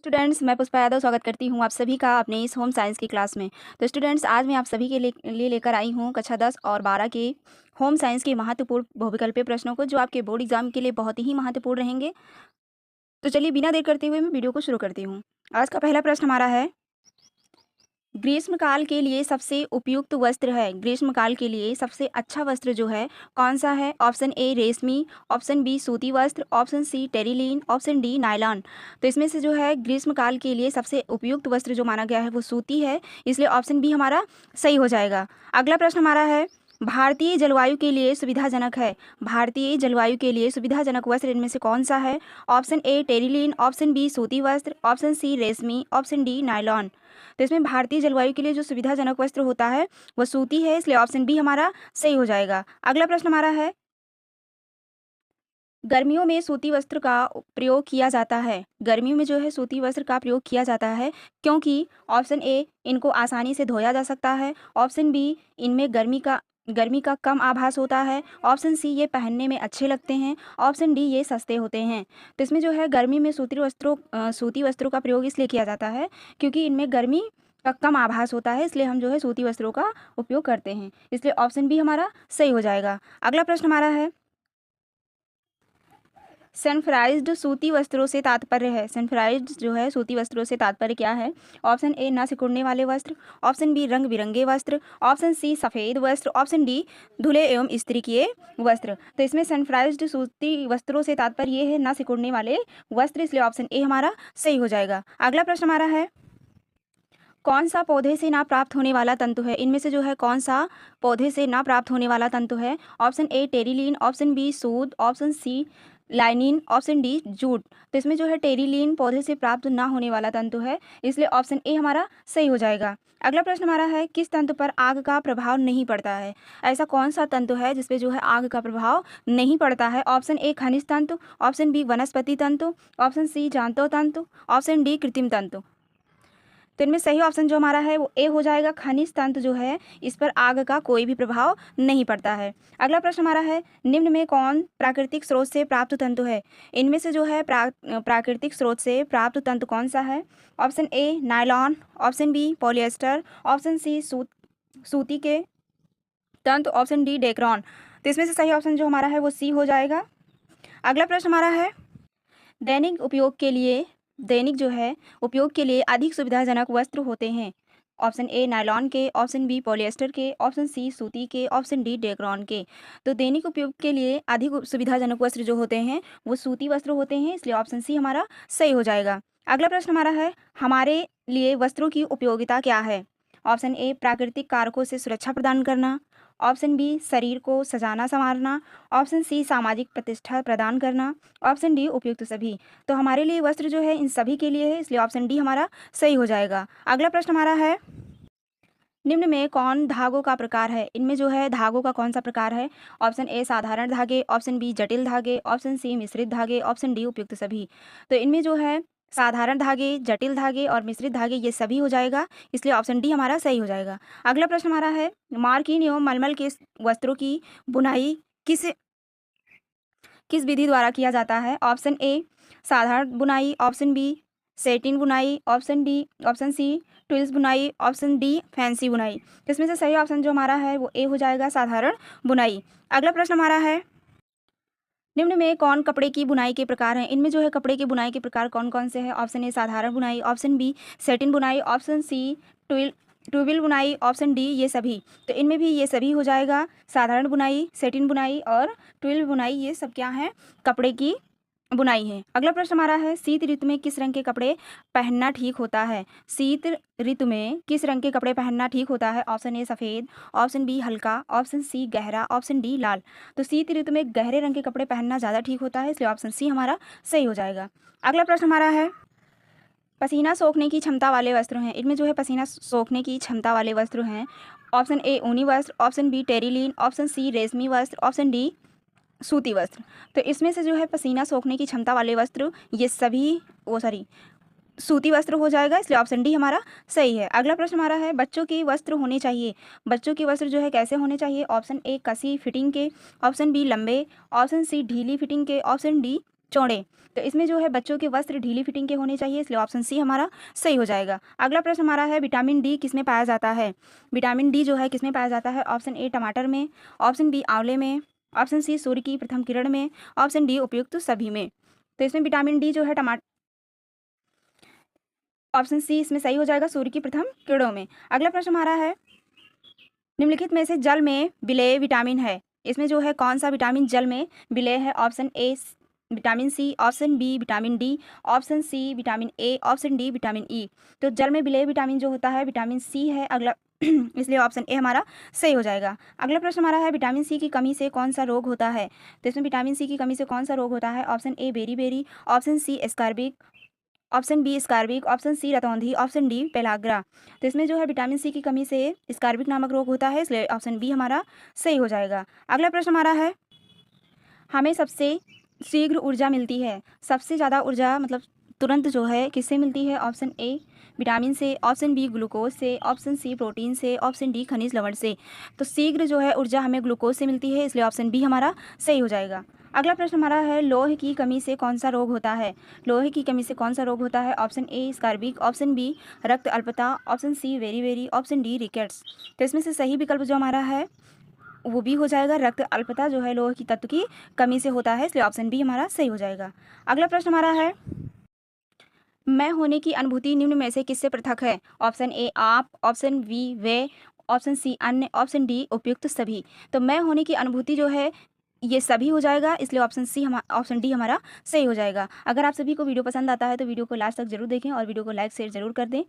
Students, मैं पुष्पा यादव स्वागत करती हूँ आप सभी का अपने इस होम साइंस की क्लास में। तो स्टूडेंट्स, आज मैं आप सभी के लिए लेकर आई हूँ कक्षा 10 और 12 के होम साइंस के महत्वपूर्ण बहुविकल्पीय प्रश्नों को, जो आपके बोर्ड एग्जाम के लिए बहुत ही महत्वपूर्ण रहेंगे। तो चलिए बिना देर करते हुए मैं वीडियो को शुरू करती हूँ। आज का पहला प्रश्न हमारा है, ग्रीष्मकाल के लिए सबसे उपयुक्त वस्त्र है। ग्रीष्मकाल के लिए सबसे अच्छा वस्त्र जो है कौन सा है? ऑप्शन ए रेशमी, ऑप्शन बी सूती वस्त्र, option C terylene, option D nylon. तो इसमें से जो है ग्रीष्मकाल के लिए सबसे उपयुक्त वस्त्र जो माना गया है वो सूती है, इसलिए ऑप्शन बी हमारा सही हो जाएगा। अगला प्रश्न हमारा है, भारतीय जलवायु के लिए सुविधाजनक है। भारतीय जलवायु के लिए सुविधाजनक वस्त्र इनमें से कौन सा है? Option A terylene, option B सूती वस्त्र, ऑप्शन सी रेशमी, ऑप्शन डी नायलॉन। तो इसमें भारतीय जलवायु के लिए जो सुविधाजनक वस्त्र होता है वो सूती है, इसलिए ऑप्शन बी हमारा सही हो जाएगा। अगला प्रश्न हमारा है, गर्मियों में सूती वस्त्र का प्रयोग किया जाता है। गर्मियों में जो है सूती वस्त्र का प्रयोग किया जाता है क्योंकि ऑप्शन ए इनको आसानी से धोया जा सकता है, ऑप्शन बी इनमें गर्मी का कम आभास होता है, ऑप्शन सी ये पहनने में अच्छे लगते हैं, ऑप्शन डी ये सस्ते होते हैं। तो इसमें जो है गर्मी में सूती वस्त्रों का प्रयोग इसलिए किया जाता है क्योंकि इनमें गर्मी का कम आभास होता है, इसलिए हम जो है सूती वस्त्रों का उपयोग करते हैं, इसलिए ऑप्शन बी हमारा सही हो जाएगा। अगला प्रश्न हमारा है, सनफ्राइज्ड सूती वस्त्रों से तात्पर्य है। सनफ्राइज्ड जो है सूती वस्त्रों से तात्पर्य क्या है? ऑप्शन ए न सिकुड़ने वाले वस्त्र, ऑप्शन बी रंग बिरंगे वस्त्र, ऑप्शन सी सफ़ेद वस्त्र, ऑप्शन डी धुले एवं इस्त्री किए वस्त्र। तो इसमें सनफ्राइज्ड सूती वस्त्रों से तात्पर्य ये है न सिकुड़ने वाले वस्त्र, इसलिए ऑप्शन ए हमारा सही हो जाएगा। अगला प्रश्न हमारा है, कौन सा पौधे से ना प्राप्त होने वाला तंतु है? इनमें से जो है कौन सा पौधे से ना प्राप्त होने वाला तंतु है? Option A terylene, option B सूत, option C linen, option D jute. तो इसमें जो है टेरिलीन पौधे से प्राप्त ना होने वाला तंतु है, इसलिए ऑप्शन ए हमारा सही हो जाएगा। अगला प्रश्न हमारा है, किस तंतु पर आग का प्रभाव नहीं पड़ता है? ऐसा कौन सा तंतु है जिसपे जो है आग का प्रभाव नहीं पड़ता है? ऑप्शन ए खनिज तंतु, ऑप्शन बी वनस्पति तंतु, ऑप्शन सी जांतव तंतु, ऑप्शन डी कृत्रिम तंतु। तो इनमें सही ऑप्शन जो हमारा है वो ए हो जाएगा। खनिज तंतु जो है इस पर आग का कोई भी प्रभाव नहीं पड़ता है। अगला प्रश्न हमारा है, निम्न में कौन प्राकृतिक स्रोत से प्राप्त तंतु है? इनमें से जो है प्राकृतिक स्रोत से प्राप्त तंतु कौन सा है? Option A nylon, option B polyester, option C सूती के तंतु, ऑप्शन डी डेक्रॉन। तो इसमें से सही ऑप्शन जो हमारा है वो सी हो जाएगा। अगला प्रश्न हमारा है, दैनिक जो है उपयोग के लिए अधिक सुविधाजनक वस्त्र होते हैं। ऑप्शन ए नायलॉन के, ऑप्शन बी पॉलिएस्टर के, ऑप्शन सी सूती के, ऑप्शन डी डेक्रॉन के। तो दैनिक उपयोग के लिए अधिक सुविधाजनक वस्त्र जो होते हैं वो सूती वस्त्र होते हैं, इसलिए ऑप्शन सी हमारा सही हो जाएगा। अगला प्रश्न हमारा है, हमारे लिए वस्त्रों की उपयोगिता क्या है? ऑप्शन ए प्राकृतिक कारकों से सुरक्षा प्रदान करना, ऑप्शन बी शरीर को सजाना संवारना, ऑप्शन सी सामाजिक प्रतिष्ठा प्रदान करना, ऑप्शन डी उपयुक्त सभी। तो हमारे लिए वस्त्र जो है इन सभी के लिए है, इसलिए ऑप्शन डी हमारा सही हो जाएगा। अगला प्रश्न हमारा है, निम्न में कौन धागों का प्रकार है? इनमें जो है धागों का कौन सा प्रकार है? ऑप्शन ए साधारण धागे, ऑप्शन बी जटिल धागे, ऑप्शन सी मिश्रित धागे, ऑप्शन डी उपयुक्त सभी। तो इनमें जो है साधारण धागे, जटिल धागे और मिश्रित धागे ये सभी हो जाएगा, इसलिए ऑप्शन डी हमारा सही हो जाएगा। अगला प्रश्न हमारा है, मार्किन एवं मलमल के वस्त्रों की बुनाई किस किस विधि द्वारा किया जाता है? ऑप्शन ए साधारण बुनाई, ऑप्शन बी सेटिन बुनाई, ऑप्शन सी ट्विल्स बुनाई, ऑप्शन डी फैंसी बुनाई। तो इसमें से सही ऑप्शन जो हमारा है वो ए हो जाएगा, साधारण बुनाई। अगला प्रश्न हमारा है, निम्न में कौन कपड़े की बुनाई के प्रकार हैं? इनमें जो है कपड़े की बुनाई के प्रकार कौन कौन से हैं? ऑप्शन ए साधारण बुनाई, ऑप्शन बी सेटिन बुनाई, ऑप्शन सी ट्यूबिल बुनाई, ऑप्शन डी ये सभी। तो इनमें भी ये सभी हो जाएगा, साधारण बुनाई, सेटिन बुनाई और ट्विल बुनाई, ये सब क्या है? कपड़े की बुनाई है। अगला प्रश्न हमारा है, शीत ऋतु में किस रंग के कपड़े पहनना ठीक होता है? शीत ऋतु में किस रंग के कपड़े पहनना ठीक होता है? ऑप्शन ए सफ़ेद, ऑप्शन बी हल्का, ऑप्शन सी गहरा, ऑप्शन डी लाल। तो शीत ऋतु में गहरे रंग के कपड़े पहनना ज़्यादा ठीक होता है, इसलिए ऑप्शन सी हमारा सही हो जाएगा। अगला प्रश्न हमारा है, पसीना सोखने की क्षमता वाले वस्त्र हैं। इनमें जो है पसीना सोखने की क्षमता वाले वस्त्र हैं। ऑप्शन ए ऊनी वस्त्र, option B terylene, option C रेशमी वस्त्र, ऑप्शन डी सूती वस्त्र। तो इसमें से जो है पसीना सोखने की क्षमता वाले वस्त्र ये सभी सूती वस्त्र हो जाएगा, इसलिए ऑप्शन डी हमारा सही है। अगला प्रश्न हमारा है, बच्चों के वस्त्र होने चाहिए। बच्चों के वस्त्र जो है कैसे होने चाहिए? ऑप्शन ए कसी फिटिंग के, ऑप्शन बी लंबे, ऑप्शन सी ढीली फिटिंग के, ऑप्शन डी चौड़े। तो इसमें जो है बच्चों के वस्त्र ढीली फिटिंग के होने चाहिए, इसलिए ऑप्शन सी हमारा सही हो जाएगा। अगला प्रश्न हमारा है विटामिन डी किसमें पाया जाता है। विटामिन डी जो है किसमें पाया जाता है। ऑप्शन ए टमाटर में, ऑप्शन बी आंवले में, ऑप्शन सी सूर्य की प्रथम किरण में, ऑप्शन डी उपयुक्त सभी में। तो इसमें विटामिन डी जो है ऑप्शन सी इसमें सही हो जाएगा, सूर्य की प्रथम किरणों में। अगला प्रश्न हमारा है निम्नलिखित में से जल में विलेय विटामिन है। इसमें जो है कौन सा विटामिन जल में विलेय है। Option A vitamin C, option B vitamin D, option C vitamin A, option D vitamin E. तो जल में विलेय विटामिन जो होता है विटामिन सी है अगला इसलिए ऑप्शन ए हमारा सही हो जाएगा। अगला प्रश्न हमारा है विटामिन सी की कमी से कौन सा रोग होता है। तो इसमें विटामिन सी की कमी से कौन सा रोग होता है। Option A berry, option C स्कारबिक, ऑप्शन बी स्कारबिक, ऑप्शन सी रतौंधी, ऑप्शन डी पेलाग्रा। तो इसमें जो है विटामिन सी की कमी से स्कारबिक नामक रोग होता है, इसलिए ऑप्शन बी हमारा सही हो जाएगा। अगला प्रश्न हमारा है हमें सबसे शीघ्र ऊर्जा मिलती है। सबसे ज़्यादा ऊर्जा मतलब तुरंत जो है किससे मिलती है। ऑप्शन ए विटामिन से, ऑप्शन बी ग्लूकोज से, ऑप्शन सी प्रोटीन से, ऑप्शन डी खनिज लवण से। तो शीघ्र जो है ऊर्जा हमें ग्लूकोज से मिलती है, इसलिए ऑप्शन बी हमारा सही हो जाएगा। अगला प्रश्न हमारा है लोहे की कमी से कौन सा रोग होता है। लोहे की कमी से कौन सा रोग होता है। ऑप्शन ए स्कारबिक, ऑप्शन बी रक्त अल्पता, option C beri, option D rickets. तो इसमें से सही विकल्प जो हमारा है वो भी हो जाएगा, रक्त अल्पता जो है लोहे की तत्व की कमी से होता है, इसलिए ऑप्शन बी हमारा सही हो जाएगा। अगला प्रश्न हमारा है मैं होने की अनुभूति निम्न में से किससे पृथक है। ऑप्शन ए आप, ऑप्शन बी वे, ऑप्शन सी अन्य, ऑप्शन डी उपयुक्त सभी। तो मैं होने की अनुभूति जो है ये सभी हो जाएगा, इसलिए ऑप्शन डी हमारा सही हो जाएगा। अगर आप सभी को वीडियो पसंद आता है तो वीडियो को लास्ट तक जरूर देखें और वीडियो को लाइक शेयर जरूर कर दें।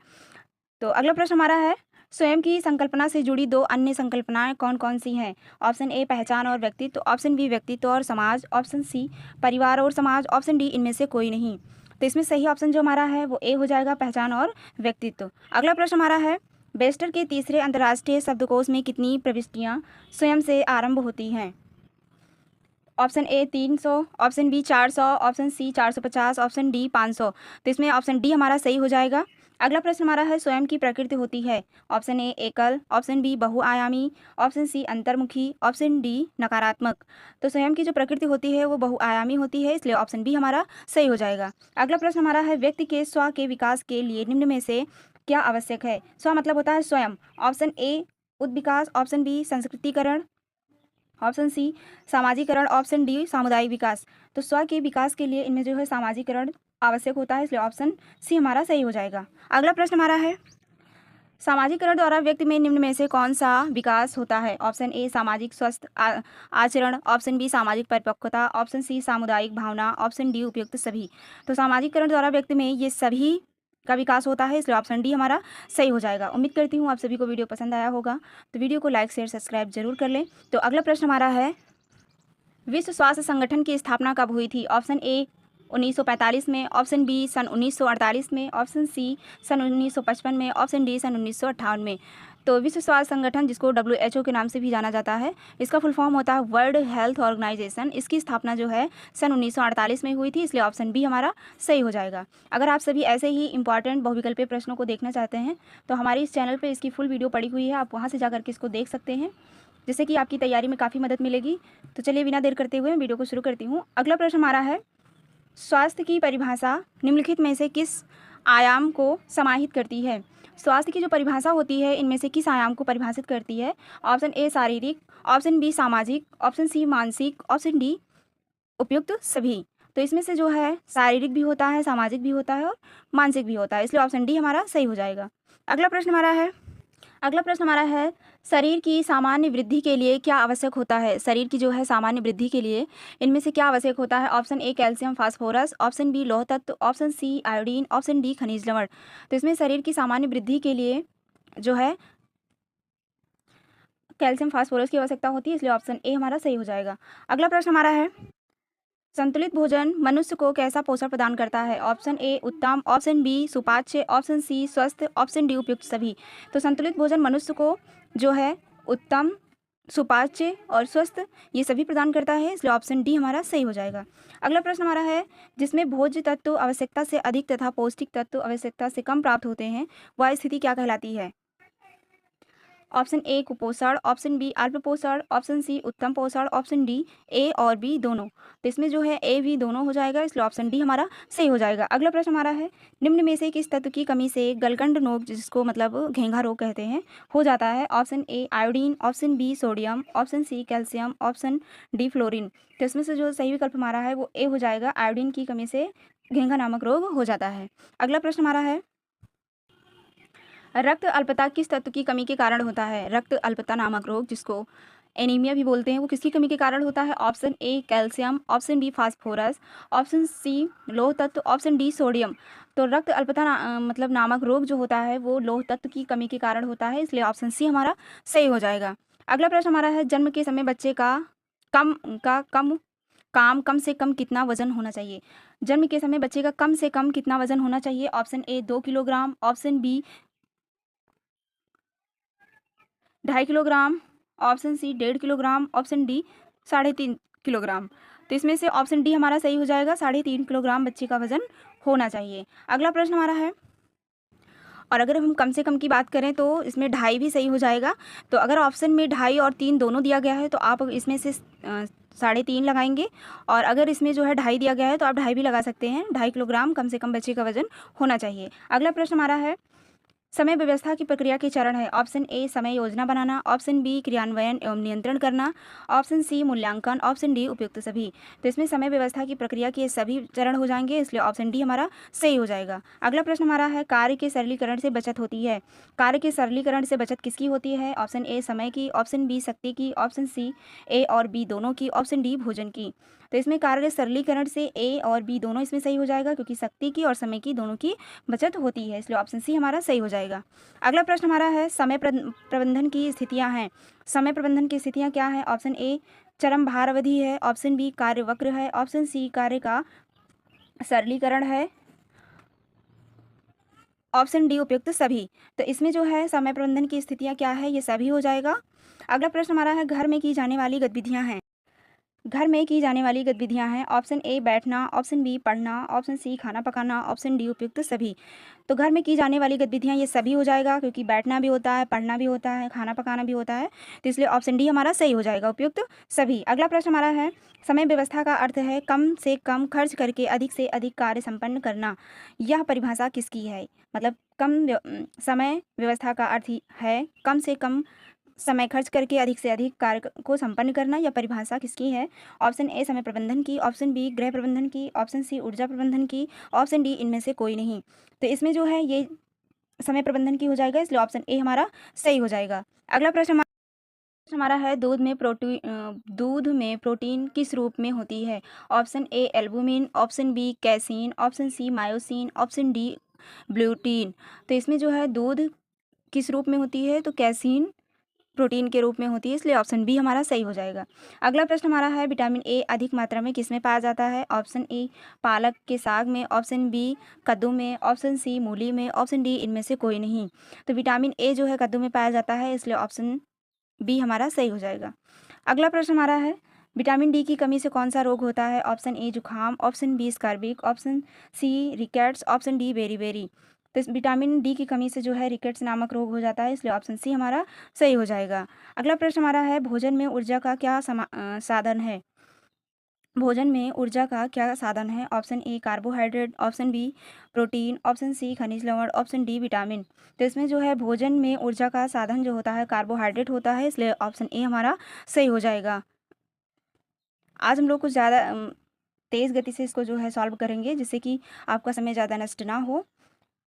तो अगला प्रश्न हमारा है स्वयं की संकल्पना से जुड़ी दो अन्य संकल्पनाएं कौन कौन सी हैं। ऑप्शन ए पहचान और व्यक्तित्व, ऑप्शन बी व्यक्तित्व और समाज, ऑप्शन सी परिवार और समाज, ऑप्शन डी इनमें से कोई नहीं। तो इसमें सही ऑप्शन जो हमारा है वो ए हो जाएगा, पहचान और व्यक्तित्व। अगला प्रश्न हमारा है बेस्टर के तीसरे अंतर्राष्ट्रीय शब्दकोश में कितनी प्रविष्टियां स्वयं से आरंभ होती हैं। Option A 300, option B 400, option C 450, option D 500। तो इसमें ऑप्शन डी हमारा सही हो जाएगा। अगला प्रश्न हमारा है स्वयं की प्रकृति होती है। ऑप्शन ए एकल, ऑप्शन बी बहुआयामी, ऑप्शन सी अंतर्मुखी, ऑप्शन डी नकारात्मक। तो स्वयं की जो प्रकृति होती है वो बहुआयामी होती है, इसलिए ऑप्शन बी हमारा सही हो जाएगा। अगला प्रश्न हमारा है व्यक्ति के स्व के विकास के लिए निम्न में से क्या आवश्यक है। स्व मतलब होता है स्वयं। ऑप्शन ए उद्विकास, ऑप्शन बी संस्कृतिकरण, ऑप्शन सी सामाजिकरण, ऑप्शन डी सामुदायिक विकास। तो स्व के विकास के लिए इनमें जो है सामाजिकरण आवश्यक होता है, इसलिए ऑप्शन सी हमारा सही हो जाएगा। अगला प्रश्न हमारा है सामाजिकरण द्वारा व्यक्ति में निम्न में से कौन सा विकास होता है। ऑप्शन ए सामाजिक स्वस्थ आचरण, ऑप्शन बी सामाजिक परिपक्वता, ऑप्शन सी सामुदायिक भावना, ऑप्शन डी उपयुक्त सभी। तो सामाजिकरण द्वारा व्यक्ति में ये सभी का विकास होता है, इसलिए ऑप्शन डी हमारा सही हो जाएगा। उम्मीद करती हूँ आप सभी को वीडियो पसंद आया होगा, तो वीडियो को लाइक शेयर सब्सक्राइब जरूर कर लें। तो अगला प्रश्न हमारा है विश्व स्वास्थ्य संगठन की स्थापना कब हुई थी। ऑप्शन ए 1945 में, ऑप्शन बी सन 1948 में, ऑप्शन सी सन 1955 में, ऑप्शन डी सन 1958 में। तो विश्व स्वास्थ्य संगठन जिसको WHO के नाम से भी जाना जाता है, इसका फुल फॉर्म होता है वर्ल्ड हेल्थ ऑर्गेनाइजेशन। इसकी स्थापना जो है सन 1948 में हुई थी, इसलिए ऑप्शन बी हमारा सही हो जाएगा। अगर आप सभी ऐसे ही इंपॉर्टेंट बहुविकल्पीय प्रश्नों को देखना चाहते हैं तो हमारे इस चैनल पर इसकी फुल वीडियो पड़ी हुई है, आप वहाँ से जाकर के इसको देख सकते हैं, जिससे कि आपकी तैयारी में काफ़ी मदद मिलेगी। तो चलिए बिना देर करते हुए वीडियो को शुरू करती हूँ। अगला प्रश्न हमारा है स्वास्थ्य की परिभाषा निम्नलिखित में से किस आयाम को समाहित करती है। स्वास्थ्य की जो परिभाषा होती है इनमें से किस आयाम को परिभाषित करती है। ऑप्शन ए शारीरिक, ऑप्शन बी सामाजिक, ऑप्शन सी मानसिक, ऑप्शन डी उपयुक्त सभी। तो इसमें से जो है शारीरिक भी होता है, सामाजिक भी होता है और मानसिक भी होता है, इसलिए ऑप्शन डी हमारा सही हो जाएगा। अगला प्रश्न हमारा है शरीर की सामान्य वृद्धि के लिए क्या आवश्यक होता है। शरीर की जो है सामान्य वृद्धि के लिए इनमें से क्या आवश्यक होता है। Option A calcium phosphorus, option B लौह तत्व, option C iodine, option D खनिज लवण। तो इसमें शरीर की सामान्य वृद्धि के लिए जो है कैल्शियम फास्फोरस की आवश्यकता होती है, इसलिए ऑप्शन ए हमारा सही हो जाएगा। अगला प्रश्न हमारा है संतुलित भोजन मनुष्य को कैसा पोषण प्रदान करता है। ऑप्शन ए उत्तम, ऑप्शन बी सुपाच्य, ऑप्शन सी स्वस्थ, ऑप्शन डी उपयुक्त सभी। तो संतुलित भोजन मनुष्य को जो है उत्तम, सुपाच्य और स्वस्थ ये सभी प्रदान करता है, इसलिए ऑप्शन डी हमारा सही हो जाएगा। अगला प्रश्न हमारा है जिसमें भोज्य तत्व आवश्यकता से अधिक तथा पौष्टिक तत्व आवश्यकता से कम प्राप्त होते हैं वह स्थिति क्या कहलाती है। ऑप्शन ए कुपोषण, ऑप्शन बी अल्प पोषण, ऑप्शन सी उत्तम पोषण, ऑप्शन डी ए और बी दोनों। तो इसमें जो है ए भी दोनों हो जाएगा, इसलिए ऑप्शन डी हमारा सही हो जाएगा। अगला प्रश्न हमारा है, निम्न में से किस तत्व की कमी से गलगंड रोग, जिसको मतलब घेंघा रोग कहते हैं, हो जाता है? Option A iodine, option B sodium, option C calcium, option D fluorine. तो इसमें से जो सही विकल्प हमारा है वो ए हो जाएगा, आयोडीन की कमी से घेंघा नामक रोग हो जाता है। अगला प्रश्न हमारा है, रक्त अल्पता किस तत्व की कमी के कारण होता है? रक्त अल्पता नामक रोग, जिसको एनीमिया भी बोलते हैं, वो किसकी कमी के कारण होता है? Option A calcium, option B phosphorus, option C लौह तत्व, ऑप्शन डी सोडियम। तो रक्त अल्पता मतलब नामक रोग जो होता है वो लौह तत्व की कमी के कारण होता है, इसलिए ऑप्शन सी हमारा सही हो जाएगा। अगला प्रश्न हमारा है, जन्म के समय बच्चे का कम से कम कितना वजन होना चाहिए? जन्म के समय बच्चे का कम से कम कितना वजन होना चाहिए? Option A 2 kilogram, option B 2.5 kilogram, option C 1.5 kilogram, option D 3.5 kilogram. तो इसमें से ऑप्शन डी हमारा सही हो जाएगा, 3.5 किलोग्राम बच्चे का वजन होना चाहिए। अगला प्रश्न हमारा है, और अगर हम कम से कम की बात करें तो इसमें 2.5 भी सही हो जाएगा। तो अगर ऑप्शन में 2.5 और 3 दोनों दिया गया है तो आप इसमें से 3.5 लगाएंगे, और अगर इसमें जो है 2.5 दिया गया है तो आप 2.5 भी लगा सकते हैं। 2.5 किलोग्राम कम से कम बच्चे का वजन होना चाहिए। अगला प्रश्न हमारा है, समय व्यवस्था की प्रक्रिया के चरण है। ऑप्शन ए समय योजना बनाना, ऑप्शन बी क्रियान्वयन एवं नियंत्रण करना, ऑप्शन सी मूल्यांकन, ऑप्शन डी उपयुक्त सभी। तो इसमें समय व्यवस्था की प्रक्रिया के सभी चरण हो जाएंगे, इसलिए ऑप्शन डी हमारा सही हो जाएगा। अगला प्रश्न हमारा है, कार्य के सरलीकरण से बचत होती है। कार्य के सरलीकरण से बचत किसकी होती है? ऑप्शन ए समय की, ऑप्शन बी शक्ति की, ऑप्शन सी ए और बी दोनों की, ऑप्शन डी भोजन की। तो इसमें कार्य सरलीकरण से ए और बी दोनों इसमें सही हो जाएगा, क्योंकि शक्ति की और समय की दोनों की बचत होती है, इसलिए ऑप्शन सी हमारा सही हो जाएगा। अगला प्रश्न हमारा है, समय प्रबंधन की स्थितियां हैं। समय प्रबंधन की स्थितियां क्या है? ऑप्शन ए चरम भार अवधि है, ऑप्शन बी कार्य वक्र है, ऑप्शन सी कार्य का सरलीकरण है, ऑप्शन डी उपयुक्त सभी। तो इसमें जो है समय प्रबंधन की स्थितियां क्या है, ये सभी हो जाएगा। अगला प्रश्न हमारा है, घर में की जाने वाली गतिविधियां हैं। घर में की जाने वाली गतिविधियां हैं। ऑप्शन ए बैठना, ऑप्शन बी पढ़ना, ऑप्शन सी खाना पकाना, ऑप्शन डी उपयुक्त सभी। तो घर में की जाने वाली गतिविधियां ये सभी हो जाएगा, क्योंकि बैठना भी होता है, पढ़ना भी होता है, खाना पकाना भी होता है, तो इसलिए ऑप्शन डी हमारा सही हो जाएगा, उपयुक्त सभी। अगला प्रश्न हमारा है, समय व्यवस्था का अर्थ है कम से कम खर्च करके अधिक से अधिक कार्य संपन्न करना। यह परिभाषा किसकी है? मतलब समय व्यवस्था का अर्थ है कम से कम समय खर्च करके अधिक से अधिक कार्य को संपन्न करना, या परिभाषा किसकी है? ऑप्शन ए समय प्रबंधन की, ऑप्शन बी गृह प्रबंधन की, ऑप्शन सी ऊर्जा प्रबंधन की, ऑप्शन डी इनमें से कोई नहीं। तो इसमें जो है ये समय प्रबंधन की हो जाएगा, इसलिए ऑप्शन ए हमारा सही हो जाएगा। अगला प्रश्न हमारा है, दूध में प्रोटीन किस रूप में होती है? Option A albumin, option B casein, option C myosin, option D ब्लूटीन। तो इसमें जो है दूध किस रूप में होती है? तो कैसीन प्रोटीन के रूप में होती है, इसलिए ऑप्शन बी हमारा सही हो जाएगा। अगला प्रश्न हमारा है, विटामिन ए अधिक मात्रा में किसमें पाया जाता है? ऑप्शन ए पालक के साग में, ऑप्शन बी कद्दू में, ऑप्शन सी मूली में, ऑप्शन डी इनमें से कोई नहीं। तो विटामिन ए जो है कद्दू में पाया जाता है, इसलिए ऑप्शन बी हमारा सही हो जाएगा। अगला प्रश्न हमारा है, विटामिन डी की कमी से कौन सा रोग होता है? ऑप्शन ए जुखाम, ऑप्शन बी स्कारबिक, option C rickets, option D बेरी। तो इस विटामिन डी की कमी से जो है रिकेट्स नामक रोग हो जाता है, इसलिए ऑप्शन सी हमारा सही हो जाएगा। अगला प्रश्न हमारा है, भोजन में ऊर्जा का क्या साधन है? भोजन में ऊर्जा का क्या साधन है? Option A carbohydrate, option B protein, option C खनिज लवण, ऑप्शन डी विटामिन। तो इसमें जो है भोजन में ऊर्जा का साधन जो होता है कार्बोहाइड्रेट होता है, इसलिए ऑप्शन ए हमारा सही हो जाएगा। आज हम लोग कुछ ज़्यादा तेज़ गति से इसको जो है सॉल्व करेंगे, जिससे कि आपका समय ज़्यादा नष्ट ना हो।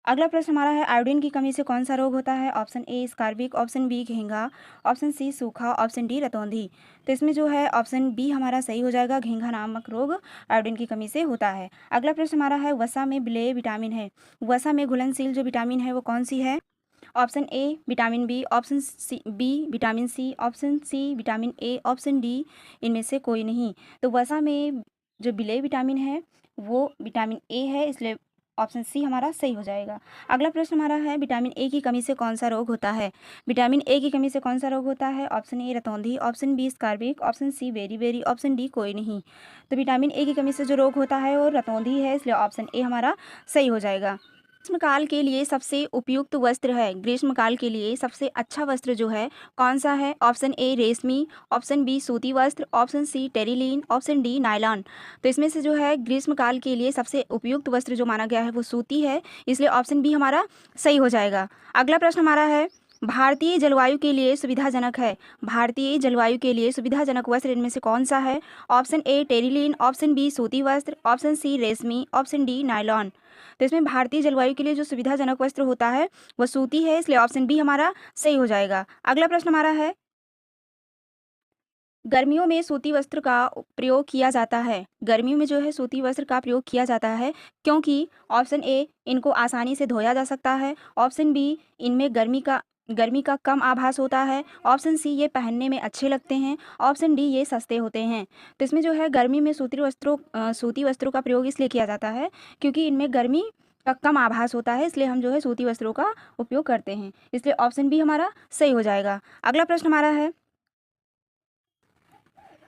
अगला प्रश्न हमारा है, आयोडीन की कमी से कौन सा रोग होता है? ऑप्शन ए स्कारबिक, ऑप्शन बी घेंघा, ऑप्शन सी सूखा, ऑप्शन डी रतौंधी। तो इसमें जो है ऑप्शन बी हमारा सही हो जाएगा, घेंघा नामक रोग आयोडीन की कमी से होता है। अगला प्रश्न हमारा है, वसा में विलेय विटामिन है। वसा में घुलनशील जो विटामिन है वो कौन सी है? Option A vitamin B, option C B vitamin C, option C vitamin A, option D इनमें से कोई नहीं। तो वसा में जो विलेय विटामिन है वो विटामिन ए है, इसलिए ऑप्शन सी हमारा सही हो जाएगा। अगला प्रश्न हमारा है, विटामिन ए की कमी से कौन सा रोग होता है? विटामिन ए की कमी से कौन सा रोग होता है? ऑप्शन ए रतौंधी, ऑप्शन बी स्कारबिक, ऑप्शन सी बेरी, ऑप्शन डी कोई नहीं। तो विटामिन ए की कमी से जो रोग होता है वो रतौंधी है, इसलिए ऑप्शन ए हमारा सही हो जाएगा। ग्रीष्मकाल के लिए सबसे उपयुक्त वस्त्र है, ग्रीष्मकाल के लिए सबसे अच्छा वस्त्र जो है कौन सा है? ऑप्शन ए रेशमी, ऑप्शन बी सूती वस्त्र, option C terylene, option D nylon. तो इसमें से जो है ग्रीष्मकाल के लिए सबसे उपयुक्त वस्त्र जो माना गया है वो सूती है, इसलिए ऑप्शन बी हमारा सही हो जाएगा। अगला प्रश्न हमारा है, भारतीय जलवायु के लिए सुविधाजनक है, भारतीय जलवायु के लिए सुविधाजनक वस्त्र इनमें से कौन सा है? Option A terylene, option B सूती वस्त्र, ऑप्शन सी रेशमी, ऑप्शन डी नायलॉन। तो इसमें भारतीय जलवायु के लिए जो सुविधाजनक वस्त्र होता है वह सूती है, इसलिए ऑप्शन बी हमारा सही हो जाएगा। अगला प्रश्न हमारा है, गर्मियों में सूती वस्त्र का प्रयोग किया जाता है, गर्मियों में जो है सूती वस्त्र का प्रयोग किया जाता है क्योंकि ऑप्शन ए इनको आसानी से धोया जा सकता है, ऑप्शन बी इनमें गर्मी का कम आभास होता है, ऑप्शन सी ये पहनने में अच्छे लगते हैं, ऑप्शन डी ये सस्ते होते हैं। तो इसमें जो है गर्मी में सूती वस्त्रों का प्रयोग इसलिए किया जाता है क्योंकि इनमें गर्मी का कम आभास होता है, इसलिए हम जो है सूती वस्त्रों का उपयोग करते हैं, इसलिए ऑप्शन बी हमारा सही हो जाएगा। अगला प्रश्न हमारा है,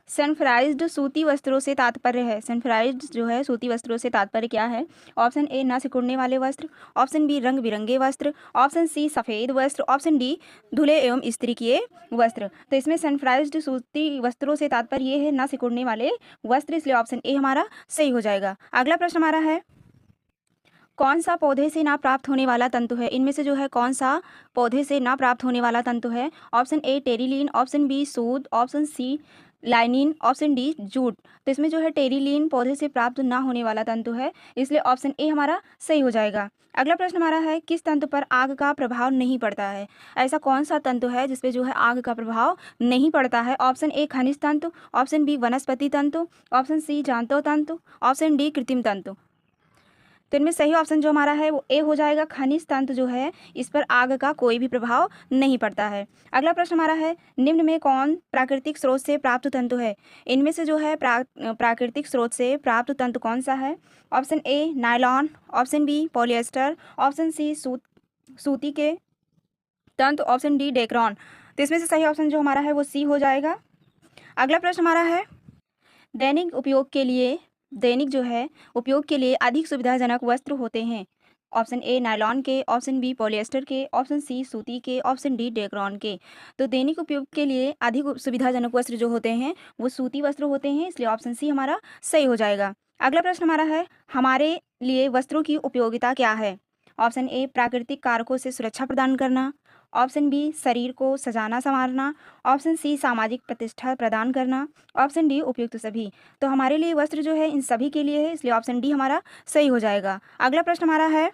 सनफ्राइज्ड सूती वस्त्रों से तात्पर्य है, सनफ्राइज्ड जो है सूती वस्त्रों से तात्पर्य क्या है? ऑप्शन ए न सिकुड़ने वाले वस्त्र, ऑप्शन बी रंग बिरंगे वस्त्र, ऑप्शन सी सफ़ेद वस्त्र, ऑप्शन डी धुले एवं इस्त्री किए वस्त्र। तो इसमें सनफ्राइज्ड सूती वस्त्रों से तात्पर्य ये है न सिकुड़ने वाले वस्त्र, इसलिए ऑप्शन ए हमारा सही हो जाएगा। अगला प्रश्न हमारा है, कौन सा पौधे से ना प्राप्त होने वाला तंतु है, इनमें से जो है कौन सा पौधे से ना प्राप्त होने वाला तंतु है? Option A terylene, option B सूत, option C linen, option D jute. तो इसमें जो है टेरिलीन पौधे से प्राप्त ना होने वाला तंतु है, इसलिए ऑप्शन ए हमारा सही हो जाएगा। अगला प्रश्न हमारा है, किस तंतु पर आग का प्रभाव नहीं पड़ता है? ऐसा कौन सा तंतु है जिसपे जो है आग का प्रभाव नहीं पड़ता है? ऑप्शन ए खनिज तंतु, ऑप्शन बी वनस्पति तंतु, ऑप्शन सी जांतव तंतु, ऑप्शन डी कृत्रिम तंतु। तो इनमें सही ऑप्शन जो हमारा है वो ए हो जाएगा, खनिज तंतु जो है इस पर आग का कोई भी प्रभाव नहीं पड़ता है। अगला प्रश्न हमारा है, निम्न में कौन प्राकृतिक स्रोत से प्राप्त तंतु है? इनमें से जो है प्राकृतिक स्रोत से प्राप्त तंतु कौन सा है? Option A nylon, option B polyester, option C सूती के तंतु, ऑप्शन डी डेक्रॉन। तो इसमें से सही ऑप्शन जो हमारा है वो सी हो जाएगा। अगला प्रश्न हमारा है, दैनिक जो है उपयोग के लिए अधिक सुविधाजनक वस्त्र होते हैं। ऑप्शन ए नायलॉन के, ऑप्शन बी पॉलिएस्टर के, ऑप्शन सी सूती के, ऑप्शन डी डेक्रॉन के। तो दैनिक उपयोग के लिए अधिक सुविधाजनक वस्त्र जो होते हैं वो सूती वस्त्र होते हैं, इसलिए ऑप्शन सी हमारा सही हो जाएगा। अगला प्रश्न हमारा है, हमारे लिए वस्त्रों की उपयोगिता क्या है? ऑप्शन ए प्राकृतिक कारकों से सुरक्षा प्रदान करना, ऑप्शन बी शरीर को सजाना संवारना, ऑप्शन सी सामाजिक प्रतिष्ठा प्रदान करना, ऑप्शन डी उपयुक्त सभी। तो हमारे लिए वस्त्र जो है इन सभी के लिए है, इसलिए ऑप्शन डी हमारा सही हो जाएगा। अगला प्रश्न हमारा है,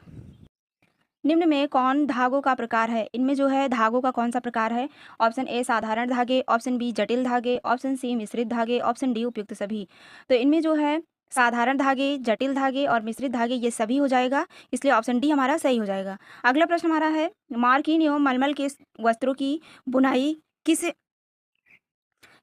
निम्न में कौन धागों का प्रकार है? इनमें जो है धागों का कौन सा प्रकार है? ऑप्शन ए साधारण धागे, ऑप्शन बी जटिल धागे, ऑप्शन सी मिश्रित धागे, ऑप्शन डी उपयुक्त सभी। तो इनमें जो है साधारण धागे, जटिल धागे और मिश्रित धागे ये सभी हो जाएगा, इसलिए ऑप्शन डी हमारा सही हो जाएगा। अगला प्रश्न हमारा है, मार्किन एवं मलमल के वस्त्रों की बुनाई किस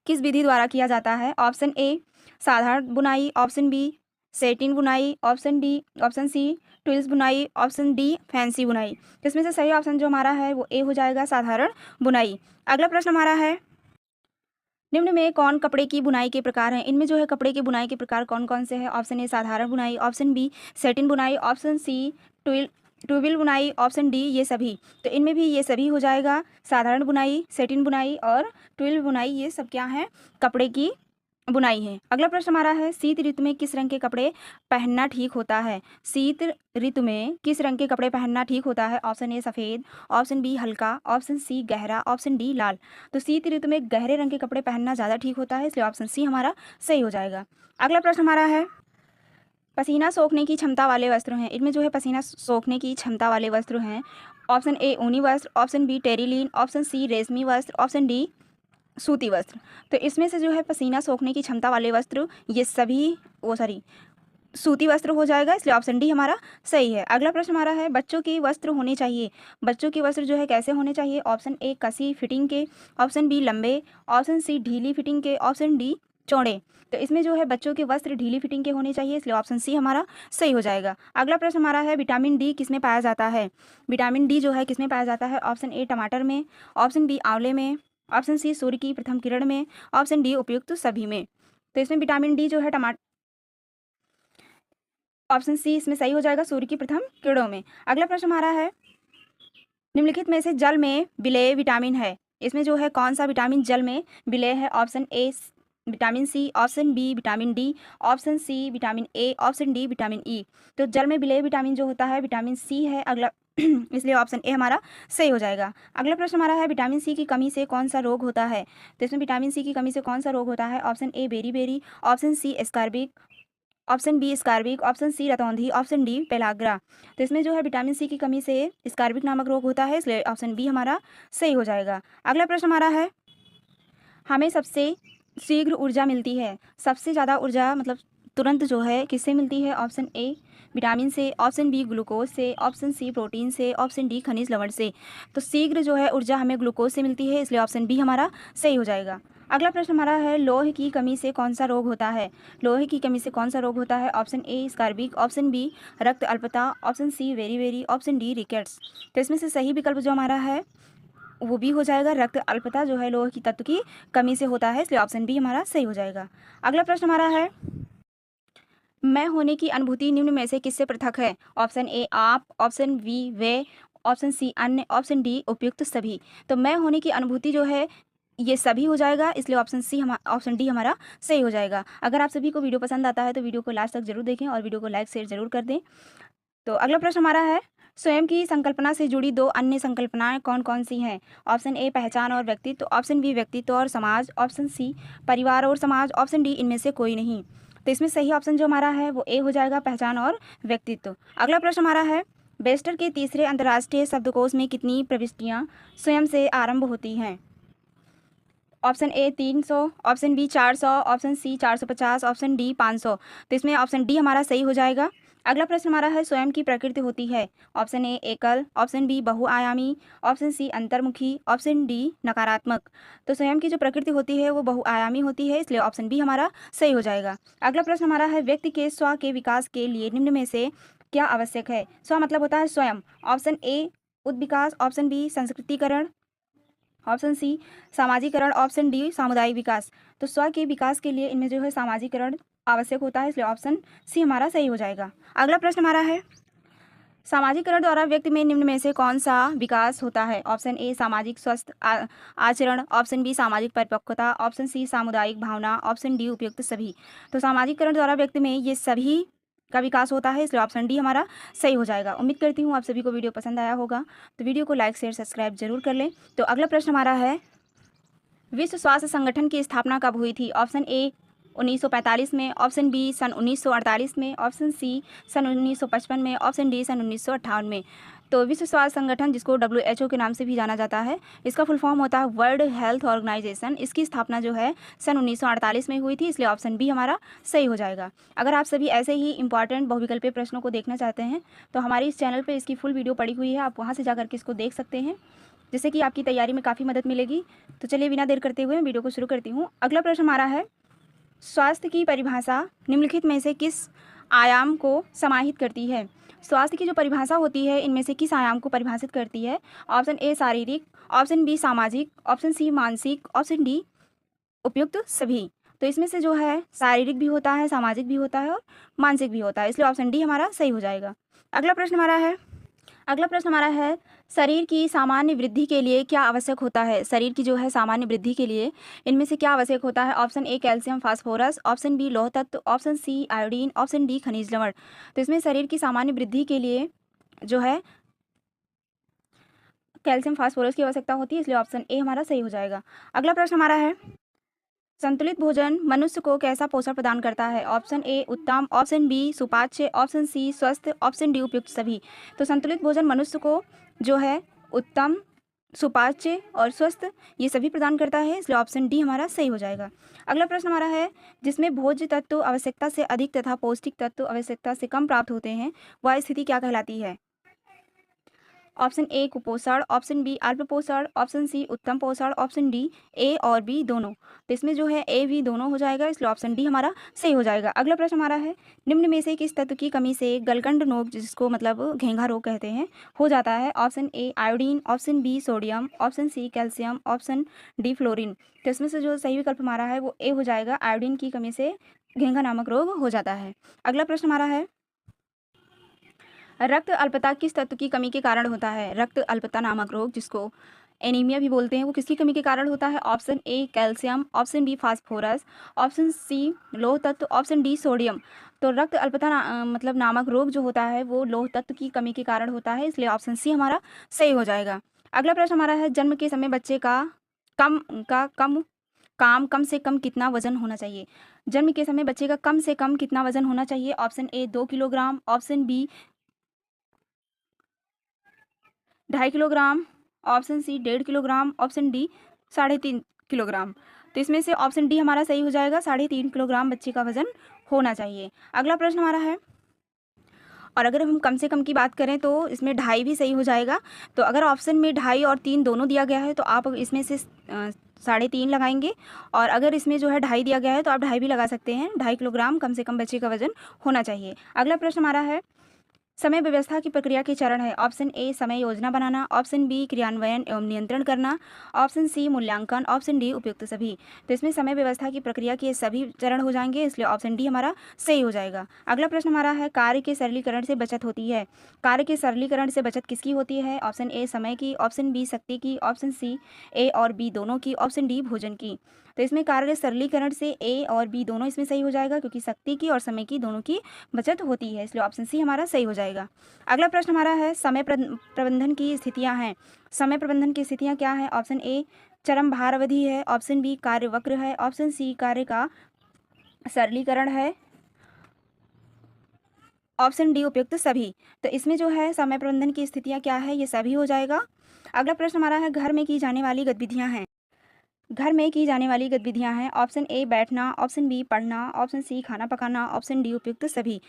किस विधि द्वारा किया जाता है? ऑप्शन ए साधारण बुनाई, ऑप्शन बी सेटिन बुनाई, ऑप्शन सी ट्विल्स बुनाई, ऑप्शन डी फैंसी बुनाई। तो इसमें से सही ऑप्शन जो हमारा है वो ए हो जाएगा, साधारण बुनाई। अगला प्रश्न हमारा है, निम्न में कौन कपड़े की बुनाई के प्रकार हैं? इनमें जो है कपड़े की बुनाई के प्रकार कौन कौन से हैं? ऑप्शन ए साधारण बुनाई, ऑप्शन बी सेटिन बुनाई, ऑप्शन सी ट्यूबिल बुनाई, ऑप्शन डी ये सभी। तो इनमें भी ये सभी हो जाएगा, साधारण बुनाई, सेटिन बुनाई और ट्विल बुनाई, ये सब क्या है? कपड़े की बुनाई है। अगला प्रश्न हमारा है, शीत ऋतु में किस रंग के कपड़े पहनना ठीक होता है? शीत ऋतु में किस रंग के कपड़े पहनना ठीक होता है? ऑप्शन ए सफ़ेद, ऑप्शन बी हल्का, ऑप्शन सी गहरा, ऑप्शन डी लाल। तो शीत ऋतु में गहरे रंग के कपड़े पहनना ज़्यादा ठीक होता है, इसलिए ऑप्शन सी हमारा सही हो जाएगा। अगला प्रश्न हमारा है, पसीना सोखने की क्षमता वाले वस्त्र हैं। इनमें जो है पसीना सोखने की क्षमता वाले वस्त्र हैं। ऑप्शन ए ऊनी वस्त्र, option B terylene, option C रेशमी वस्त्र, ऑप्शन डी सूती वस्त्र। तो इसमें से जो है पसीना सोखने की क्षमता वाले वस्त्र ये सभी सूती वस्त्र हो जाएगा, इसलिए ऑप्शन डी हमारा सही है। अगला प्रश्न हमारा है, बच्चों के वस्त्र होने चाहिए, बच्चों के वस्त्र जो है कैसे होने चाहिए? ऑप्शन ए कसी फिटिंग के, ऑप्शन बी लंबे, ऑप्शन सी ढीली फिटिंग के, ऑप्शन डी चौड़े। तो इसमें जो है बच्चों के वस्त्र ढीली फिटिंग के होने चाहिए, इसलिए ऑप्शन सी हमारा सही हो जाएगा। अगला प्रश्न हमारा है, विटामिन डी किसमें पाया जाता है? विटामिन डी जो है किसमें पाया जाता है? ऑप्शन ए टमाटर में, ऑप्शन बी आंवले में, ऑप्शन सी सूर्य की प्रथम किरण में, ऑप्शन डी उपयुक्त सभी में। तो इसमें विटामिन डी जो है ऑप्शन सी इसमें सही हो जाएगा, सूर्य की प्रथम किरणों में। अगला प्रश्न हमारा है, निम्नलिखित में से जल में विलेय विटामिन है, इसमें जो है कौन सा विटामिन जल में विलेय है? Option A vitamin C, option B vitamin D, option C vitamin A, option D vitamin E. तो जल में विलेय विटामिन जो होता है विटामिन सी है। अगला इसलिए ऑप्शन ए हमारा सही हो जाएगा। अगला प्रश्न हमारा है, विटामिन सी की कमी से कौन सा रोग होता है? तो इसमें विटामिन सी की कमी से कौन सा रोग होता है? Option A beriberi, option C स्कारबिक, ऑप्शन बी स्कारबिक, ऑप्शन सी रतौंधी, ऑप्शन डी पेलाग्रा। तो इसमें जो है विटामिन सी की कमी से स्कारबिक नामक रोग होता है, इसलिए ऑप्शन बी हमारा सही हो जाएगा। अगला प्रश्न हमारा है, हमें सबसे शीघ्र ऊर्जा मिलती है, सबसे ज़्यादा ऊर्जा मतलब तुरंत जो है किससे मिलती है? ऑप्शन ए विटामिन से, ऑप्शन बी ग्लूकोज से, ऑप्शन सी प्रोटीन से, ऑप्शन डी खनिज लवण से। तो शीघ्र जो है ऊर्जा हमें ग्लूकोज से मिलती है, इसलिए ऑप्शन बी हमारा सही हो जाएगा। अगला प्रश्न हमारा है, लोहे की कमी से कौन सा रोग होता है? लोहे की कमी से कौन सा रोग होता है? ऑप्शन ए स्कारबिक, ऑप्शन बी रक्त अल्पता, ऑप्शन सी वेरी वेरी, ऑप्शन डी रिकेट्स। तो इसमें से सही विकल्प जो हमारा है वो भी हो जाएगा, रक्त अल्पता जो है लोहे की तत्व की कमी से होता है, इसलिए ऑप्शन बी हमारा सही हो जाएगा। अगला प्रश्न हमारा है, मैं होने की अनुभूति निम्न में से किससे पृथक है? ऑप्शन ए आप, ऑप्शन बी वे, ऑप्शन सी अन्य, ऑप्शन डी उपयुक्त सभी। तो मैं होने की अनुभूति जो है ये सभी हो जाएगा, इसलिए ऑप्शन डी हमारा सही हो जाएगा। अगर आप सभी को वीडियो पसंद आता है तो वीडियो को लास्ट तक जरूर देखें और वीडियो को लाइक शेयर जरूर कर दें। तो अगला प्रश्न हमारा है, स्वयं की संकल्पना से जुड़ी दो अन्य संकल्पनाएं कौन कौन सी हैं? ऑप्शन ए पहचान और व्यक्तित्व, ऑप्शन बी व्यक्तित्व और समाज, ऑप्शन सी परिवार और समाज, ऑप्शन डी इनमें से कोई नहीं। तो इसमें सही ऑप्शन जो हमारा है वो ए हो जाएगा, पहचान और व्यक्तित्व। अगला प्रश्न हमारा है, बेस्टर के तीसरे अंतर्राष्ट्रीय शब्दकोश में कितनी प्रविष्टियां स्वयं से आरंभ होती हैं? Option A 300, option B 400, option C 450, option D 500। तो इसमें ऑप्शन डी हमारा सही हो जाएगा। अगला प्रश्न हमारा है, स्वयं की प्रकृति होती है, ऑप्शन ए एकल, ऑप्शन बी बहुआयामी, ऑप्शन सी अंतर्मुखी, ऑप्शन डी नकारात्मक। तो स्वयं की जो प्रकृति होती है वो बहुआयामी होती है, इसलिए ऑप्शन बी हमारा सही हो जाएगा। अगला प्रश्न हमारा है, व्यक्ति के स्व के विकास के लिए निम्न में से क्या आवश्यक है? स्व मतलब होता है स्वयं। ऑप्शन ए उद्विकास, ऑप्शन बी संस्कृतिकरण, ऑप्शन सी सामाजिकरण, ऑप्शन डी सामुदायिक विकास। तो स्व के विकास के लिए इनमें जो है सामाजिकरण आवश्यक होता है, इसलिए ऑप्शन सी हमारा सही हो जाएगा। अगला प्रश्न हमारा है, सामाजिकरण द्वारा व्यक्ति में निम्न में से कौन सा विकास होता है? ऑप्शन ए सामाजिक स्वस्थ आचरण, ऑप्शन बी सामाजिक परिपक्वता, ऑप्शन सी सामुदायिक भावना, ऑप्शन डी उपयुक्त सभी। तो सामाजिकरण द्वारा व्यक्ति में ये सभी का विकास होता है, इसलिए ऑप्शन डी हमारा सही हो जाएगा। उम्मीद करती हूँ आप सभी को वीडियो पसंद आया होगा, तो वीडियो को लाइक शेयर सब्सक्राइब जरूर कर लें। तो अगला प्रश्न हमारा है, विश्व स्वास्थ्य संगठन की स्थापना कब हुई थी? ऑप्शन ए 1945 में, ऑप्शन बी सन 1948 में, ऑप्शन सी सन 1955 में, ऑप्शन डी सन 1958 में। तो विश्व स्वास्थ्य संगठन, जिसको WHO के नाम से भी जाना जाता है, इसका फुल फॉर्म होता है वर्ल्ड हेल्थ ऑर्गेनाइजेशन। इसकी स्थापना जो है सन 1948 में हुई थी, इसलिए ऑप्शन बी हमारा सही हो जाएगा। अगर आप सभी ऐसे ही इंपॉर्टेंट बहुविकल्पीय प्रश्नों को देखना चाहते हैं तो हमारी इस चैनल पर इसकी फुल वीडियो पड़ी हुई है, आप वहाँ से जाकर के इसको देख सकते हैं, जिससे कि आपकी तैयारी में काफ़ी मदद मिलेगी। तो चलिए बिना देर करते हुए वीडियो को शुरू करती हूँ। अगला प्रश्न हमारा है, स्वास्थ्य की परिभाषा निम्नलिखित में से किस आयाम को समाहित करती है? स्वास्थ्य की जो परिभाषा होती है इनमें से किस आयाम को परिभाषित करती है? ऑप्शन ए शारीरिक, ऑप्शन बी सामाजिक, ऑप्शन सी मानसिक, ऑप्शन डी उपयुक्त सभी। तो इसमें से जो है शारीरिक भी होता है, सामाजिक भी होता है और मानसिक भी होता है, इसलिए ऑप्शन डी हमारा सही हो जाएगा। अगला प्रश्न हमारा है, शरीर की सामान्य वृद्धि के लिए क्या आवश्यक होता है? शरीर की जो है सामान्य वृद्धि के लिए इनमें से क्या आवश्यक होता है? Option A calcium phosphorus, option B लौह तत्व, option C iodine, option D खनिज लवण। तो इसमें शरीर की सामान्य वृद्धि के लिए जो है कैल्शियम फास्फोरस की आवश्यकता होती है, इसलिए ऑप्शन ए हमारा सही हो जाएगा। अगला प्रश्न हमारा है, संतुलित भोजन मनुष्य को कैसा पोषण प्रदान करता है? ऑप्शन ए उत्तम, ऑप्शन बी सुपाच्य, ऑप्शन सी स्वस्थ, ऑप्शन डी उपयुक्त सभी। तो संतुलित भोजन मनुष्य को जो है उत्तम, सुपाच्य और स्वस्थ ये सभी प्रदान करता है, इसलिए ऑप्शन डी हमारा सही हो जाएगा। अगला प्रश्न हमारा है, जिसमें भोज्य तत्व आवश्यकता से अधिक तथा पौष्टिक तत्व आवश्यकता से कम प्राप्त होते हैं वह स्थिति क्या कहलाती है? ऑप्शन ए कुपोषण, ऑप्शन बी अल्प पोषण, ऑप्शन सी उत्तम पोषण, ऑप्शन डी ए और बी दोनों। तो इसमें जो है ए बी दोनों हो जाएगा, इसलिए ऑप्शन डी हमारा सही हो जाएगा। अगला प्रश्न हमारा है, निम्न में से किस तत्व की कमी से गलगंड रोग, जिसको मतलब घेंघा रोग कहते हैं, हो जाता है? Option A iodine, option B sodium, option C calcium, option D fluorine. तो इसमें से जो सही विकल्प हमारा है वो ए हो जाएगा, आयोडीन की कमी से घेंघा नामक रोग हो जाता है। अगला प्रश्न हमारा है, रक्त अल्पता किस तत्व की कमी के कारण होता है? रक्त अल्पता नामक रोग, जिसको एनीमिया भी बोलते हैं, वो किसकी कमी के कारण होता है? Option A calcium, option B phosphorus, option C लौह तत्व, ऑप्शन डी सोडियम। तो रक्त अल्पता मतलब नामक रोग जो होता है वो लौह तत्व की कमी के कारण होता है, इसलिए ऑप्शन सी हमारा सही हो जाएगा। अगला प्रश्न हमारा है, जन्म के समय बच्चे का कम का कम से कम कितना वजन होना चाहिए? जन्म के समय बच्चे का कम से कम कितना वजन होना चाहिए? Option A 2 kilogram, option B 2.5 kilogram, option C 1.5 kilogram, option D 3.5 kilogram. तो इसमें से ऑप्शन डी हमारा सही हो जाएगा, 3.5 किलोग्राम बच्चे का वजन होना चाहिए। अगला प्रश्न हमारा है, और अगर हम कम से कम की बात करें तो इसमें 2.5 भी सही हो जाएगा। तो अगर ऑप्शन में 2.5 और 3 दोनों दिया गया है तो आप इसमें से 3.5 लगाएंगे, और अगर इसमें जो है 2.5 दिया गया है तो आप 2.5 भी लगा सकते हैं। 2.5 किलोग्राम कम से कम बच्चे का वजन होना चाहिए। अगला प्रश्न हमारा है, समय व्यवस्था की प्रक्रिया के चरण है। ऑप्शन ए समय योजना बनाना, ऑप्शन बी क्रियान्वयन एवं नियंत्रण करना, ऑप्शन सी मूल्यांकन, ऑप्शन डी उपयुक्त सभी। तो इसमें समय व्यवस्था की प्रक्रिया के सभी चरण हो जाएंगे, इसलिए ऑप्शन डी हमारा सही हो जाएगा। अगला प्रश्न हमारा है, कार्य के सरलीकरण से बचत होती है। कार्य के सरलीकरण से बचत किसकी होती है? ऑप्शन ए समय की, ऑप्शन बी शक्ति की, ऑप्शन सी ए और बी दोनों की, ऑप्शन डी भोजन की। तो इसमें कार्य सरलीकरण से ए और बी दोनों इसमें सही हो जाएगा, क्योंकि शक्ति की और समय की दोनों की बचत होती है, इसलिए ऑप्शन सी हमारा सही हो जाएगा। अगला प्रश्न हमारा है, समय प्रबंधन की स्थितियां हैं। समय प्रबंधन की स्थितियां क्या है? ऑप्शन ए चरम भार अवधि है, ऑप्शन बी कार्य वक्र है, ऑप्शन सी कार्य का सरलीकरण है, ऑप्शन डी उपयुक्त सभी। तो इसमें जो है समय प्रबंधन की स्थितियां क्या है, ये सभी हो जाएगा। अगला प्रश्न हमारा है, घर में की जाने वाली गतिविधियां हैं। घर में की जाने वाली गतिविधियां हैं। ऑप्शन ए बैठना, ऑप्शन बी पढ़ना, ऑप्शन सी खाना पकाना, ऑप्शन डी उपयुक्त सभी।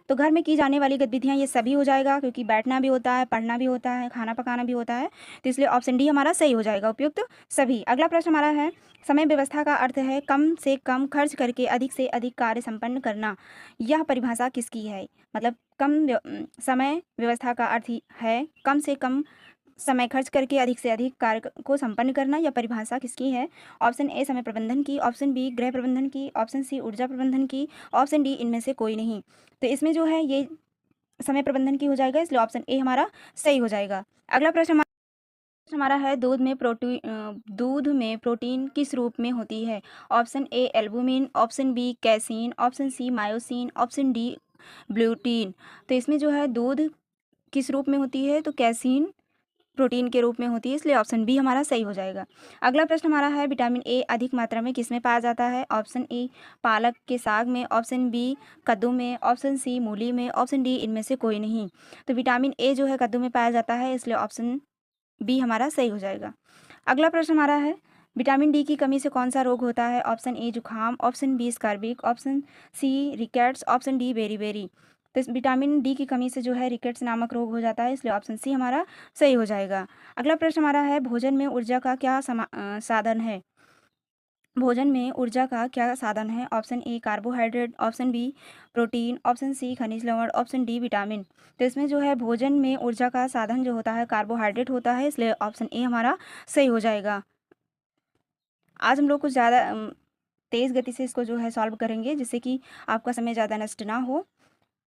तो घर में की जाने वाली गतिविधियां ये सभी हो जाएगा, क्योंकि बैठना भी होता है, पढ़ना भी होता है, खाना पकाना भी होता है, तो इसलिए ऑप्शन डी हमारा सही हो जाएगा, उपयुक्त सभी। अगला प्रश्न हमारा है, समय व्यवस्था का अर्थ है कम से कम खर्च करके अधिक से अधिक कार्य संपन्न करना। यह परिभाषा किसकी है? मतलब समय व्यवस्था का अर्थ है कम से कम समय खर्च करके अधिक से अधिक कार्य को संपन्न करना, या परिभाषा किसकी है? ऑप्शन ए समय प्रबंधन की, ऑप्शन बी गृह प्रबंधन की, ऑप्शन सी ऊर्जा प्रबंधन की, ऑप्शन डी इनमें से कोई नहीं। तो इसमें जो है ये समय प्रबंधन की हो जाएगा, इसलिए ऑप्शन ए हमारा सही हो जाएगा। अगला प्रश्न हमारा है, दूध में प्रोटीन किस रूप में होती है? Option A albumin, option B casein, option C myosin, option D ब्लूटीन। तो इसमें जो है दूध किस रूप में होती है? तो कैसीन प्रोटीन के रूप में होती है, इसलिए ऑप्शन बी हमारा सही हो जाएगा। अगला प्रश्न हमारा है, विटामिन ए अधिक मात्रा में किसमें पाया जाता है? ऑप्शन ए पालक के साग में, ऑप्शन बी कद्दू में, ऑप्शन सी मूली में, ऑप्शन डी इनमें से कोई नहीं। तो विटामिन ए जो है कद्दू में पाया जाता है, इसलिए ऑप्शन बी हमारा सही हो जाएगा। अगला प्रश्न हमारा है, विटामिन डी की कमी से कौन सा रोग होता है? ऑप्शन ए जुखाम, ऑप्शन बी स्कारबिक, option C rickets, option D बेरी। तो इस विटामिन डी की कमी से जो है रिकेट्स नामक रोग हो जाता है, इसलिए ऑप्शन सी हमारा सही हो जाएगा। अगला प्रश्न हमारा है, भोजन में ऊर्जा का क्या साधन है? भोजन में ऊर्जा का क्या साधन है? Option A carbohydrate, option B protein, option C खनिज लवण, ऑप्शन डी विटामिन। तो इसमें जो है भोजन में ऊर्जा का साधन जो होता है कार्बोहाइड्रेट होता है, इसलिए ऑप्शन ए हमारा सही हो जाएगा। आज हम लोग कुछ ज़्यादा तेज़ गति से इसको जो है सॉल्व करेंगे, जिससे कि आपका समय ज़्यादा नष्ट ना हो।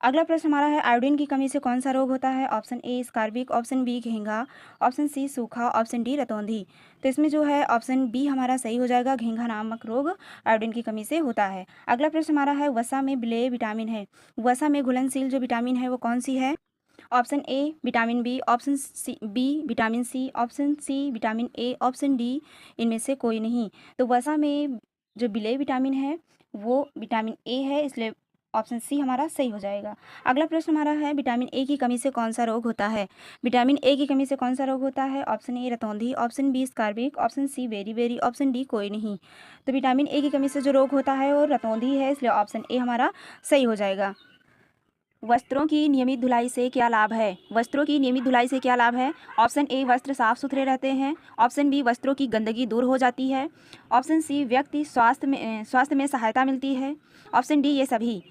अगला प्रश्न हमारा है, आयोडीन की कमी से कौन सा रोग होता है? ऑप्शन ए स्कारबिक, ऑप्शन बी घेंघा, ऑप्शन सी सूखा, ऑप्शन डी रतौंधी। तो इसमें जो है ऑप्शन बी हमारा सही हो जाएगा, घेंघा नामक रोग आयोडीन की कमी से होता है। अगला प्रश्न हमारा है, वसा में विलेय विटामिन है। वसा में घुलनशील जो विटामिन है वो कौन सी है? Option A vitamin B, option C B vitamin C, option C vitamin A, option D इनमें से कोई नहीं। तो वसा में जो विलेय विटामिन है वो विटामिन ए है, इसलिए ऑप्शन सी हमारा सही हो जाएगा। अगला प्रश्न हमारा है, विटामिन ए की कमी से कौन सा रोग होता है? विटामिन ए की कमी से कौन सा रोग होता है? ऑप्शन ए रतौंधी, ऑप्शन बी स्कारबिक, ऑप्शन सी बेरी, ऑप्शन डी कोई नहीं। तो विटामिन ए की कमी से जो रोग होता है वो रतौंधी है, इसलिए ऑप्शन ए हमारा सही हो जाएगा। वस्त्रों की नियमित धुलाई से क्या लाभ है? वस्त्रों की नियमित धुलाई से क्या लाभ है? ऑप्शन ए वस्त्र साफ सुथरे रहते हैं, ऑप्शन बी वस्त्रों की गंदगी दूर हो जाती है, ऑप्शन सी व्यक्ति स्वास्थ्य में सहायता मिलती है, ऑप्शन डी ये सभी।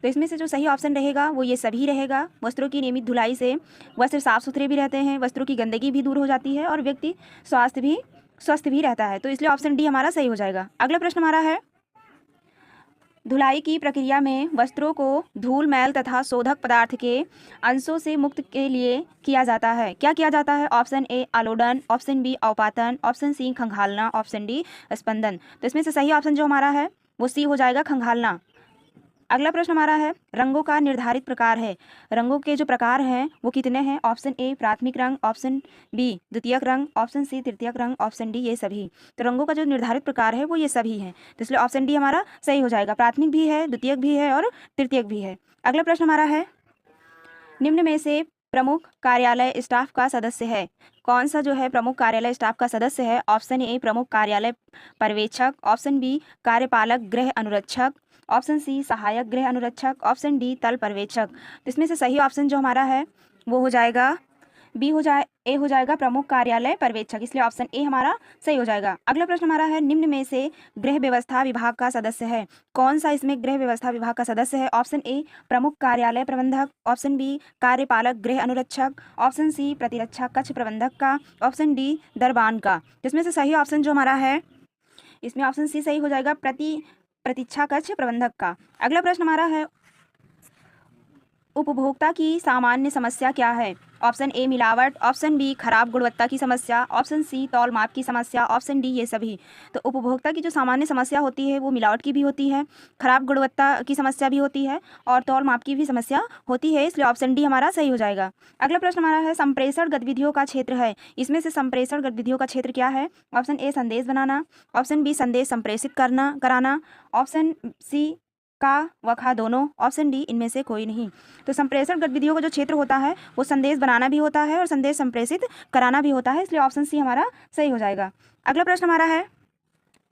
तो इसमें से जो सही ऑप्शन रहेगा वो ये सभी रहेगा। वस्त्रों की नियमित धुलाई से वस्त्र साफ सुथरे भी रहते हैं, वस्त्रों की गंदगी भी दूर हो जाती है और व्यक्ति स्वस्थ भी रहता है, तो इसलिए ऑप्शन डी हमारा सही हो जाएगा। अगला प्रश्न हमारा है, धुलाई की प्रक्रिया में वस्त्रों को धूल, मैल तथा शोधक पदार्थ के अंशों से मुक्त के लिए किया जाता है। क्या किया जाता है? ऑप्शन ए आलोडन, ऑप्शन बी अवपातन, ऑप्शन सी खंगालना, ऑप्शन डी स्पंदन। तो इसमें से सही ऑप्शन जो हमारा है वो सी हो जाएगा, खंगालना। अगला प्रश्न हमारा है, रंगों का निर्धारित प्रकार है। रंगों के जो प्रकार हैं वो कितने हैं? ऑप्शन ए प्राथमिक रंग, ऑप्शन बी द्वितीयक रंग, ऑप्शन सी तृतीयक रंग, ऑप्शन डी ये सभी। तो रंगों का जो निर्धारित प्रकार है वो ये सभी हैं, तो इसलिए ऑप्शन डी हमारा सही हो जाएगा। प्राथमिक भी है, द्वितीयक भी है और तृतीयक भी है। अगला प्रश्न हमारा है, निम्न में से प्रमुख कार्यालय स्टाफ का सदस्य है। कौन सा जो है प्रमुख कार्यालय स्टाफ का सदस्य है? ऑप्शन ए प्रमुख कार्यालय पर्यवेक्षक, ऑप्शन बी कार्यपालक गृह अनुरक्षक, ऑप्शन सी सहायक गृह अनुरक्षक, ऑप्शन डी तल पर्यवेक्षक। तो इसमें से सही ऑप्शन जो हमारा है वो हो जाएगा बी ए हो जाएगा प्रमुख कार्यालय पर्यवेक्षक, इसलिए ऑप्शन ए हमारा सही हो जाएगा। अगला प्रश्न हमारा है, निम्न में से गृह व्यवस्था विभाग का सदस्य है। कौन सा इसमें गृह व्यवस्था विभाग का सदस्य है? ऑप्शन ए प्रमुख कार्यालय प्रबंधक, ऑप्शन बी कार्यपालक गृह अनुरक्षक, ऑप्शन सी प्रतिरक्षा कक्ष प्रबंधक का, ऑप्शन डी दरबान का। इसमें से सही ऑप्शन जो हमारा है इसमें ऑप्शन सी सही हो जाएगा, प्रतीक्षा कक्ष प्रबंधक का। अगला प्रश्न हमारा है, उपभोक्ता की सामान्य समस्या क्या है? ऑप्शन ए मिलावट, ऑप्शन बी खराब गुणवत्ता की समस्या, ऑप्शन सी तौल माप की समस्या, ऑप्शन डी ये सभी। तो उपभोक्ता की जो सामान्य समस्या होती है वो मिलावट की भी होती है, खराब गुणवत्ता की समस्या भी होती है और तौल माप की भी समस्या होती है, इसलिए ऑप्शन डी हमारा सही हो जाएगा। अगला प्रश्न हमारा है, संप्रेषण गतिविधियों का क्षेत्र है। इसमें से संप्रेषण गतिविधियों का क्षेत्र क्या है? ऑप्शन ए संदेश बनाना, ऑप्शन बी संदेश संप्रेषित कराना, ऑप्शन सी का व खा दोनों, ऑप्शन डी इनमें से कोई नहीं। तो संप्रेषण गतिविधियों का जो क्षेत्र होता है वो संदेश बनाना भी होता है और संदेश संप्रेषित कराना भी होता है, इसलिए ऑप्शन सी हमारा सही हो जाएगा। अगला प्रश्न हमारा है,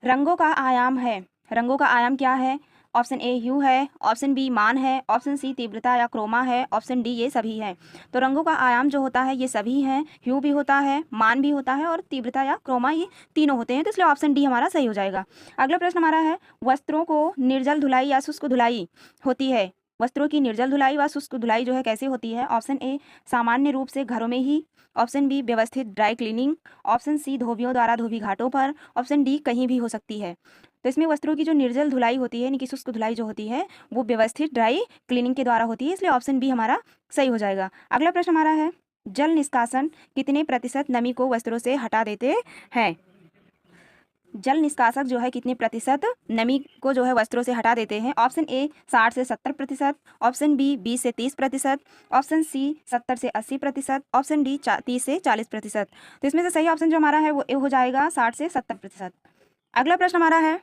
रंगों का आयाम है। रंगों का आयाम क्या है? ऑप्शन ए ह्यू है, ऑप्शन बी मान है, ऑप्शन सी तीव्रता या क्रोमा है, ऑप्शन डी ये सभी है। तो रंगों का आयाम जो होता है ये सभी हैं, ह्यू भी होता है, मान भी होता है और तीव्रता या क्रोमा, ये तीनों होते हैं, तो इसलिए ऑप्शन डी हमारा सही हो जाएगा। अगला प्रश्न हमारा है, वस्त्रों को निर्जल धुलाई या शुष्क धुलाई होती है। वस्त्रों की निर्जल धुलाई व शुष्क धुलाई जो है कैसे होती है? ऑप्शन ए सामान्य रूप से घरों में ही, ऑप्शन बी व्यवस्थित ड्राई क्लीनिंग, ऑप्शन सी धोबियों द्वारा धोबी घाटों पर, ऑप्शन डी कहीं भी हो सकती है। तो इसमें वस्त्रों की जो निर्जल धुलाई होती है यानी कि शुष्क धुलाई जो होती है वो व्यवस्थित ड्राई क्लीनिंग के द्वारा होती है, इसलिए ऑप्शन बी हमारा सही हो जाएगा। अगला प्रश्न हमारा है, जल निष्कासन कितने प्रतिशत नमी को वस्त्रों से हटा देते हैं? जल निष्कासक जो है कितने प्रतिशत नमी को जो है वस्त्रों से हटा देते हैं? ऑप्शन ए 60 से 70%, ऑप्शन बी 20 से 30%, ऑप्शन सी 70 से 80%, ऑप्शन डी 30 से 40%। तो इसमें से सही ऑप्शन जो हमारा है वो ए हो जाएगा 60 से 70%। अगला प्रश्न हमारा है,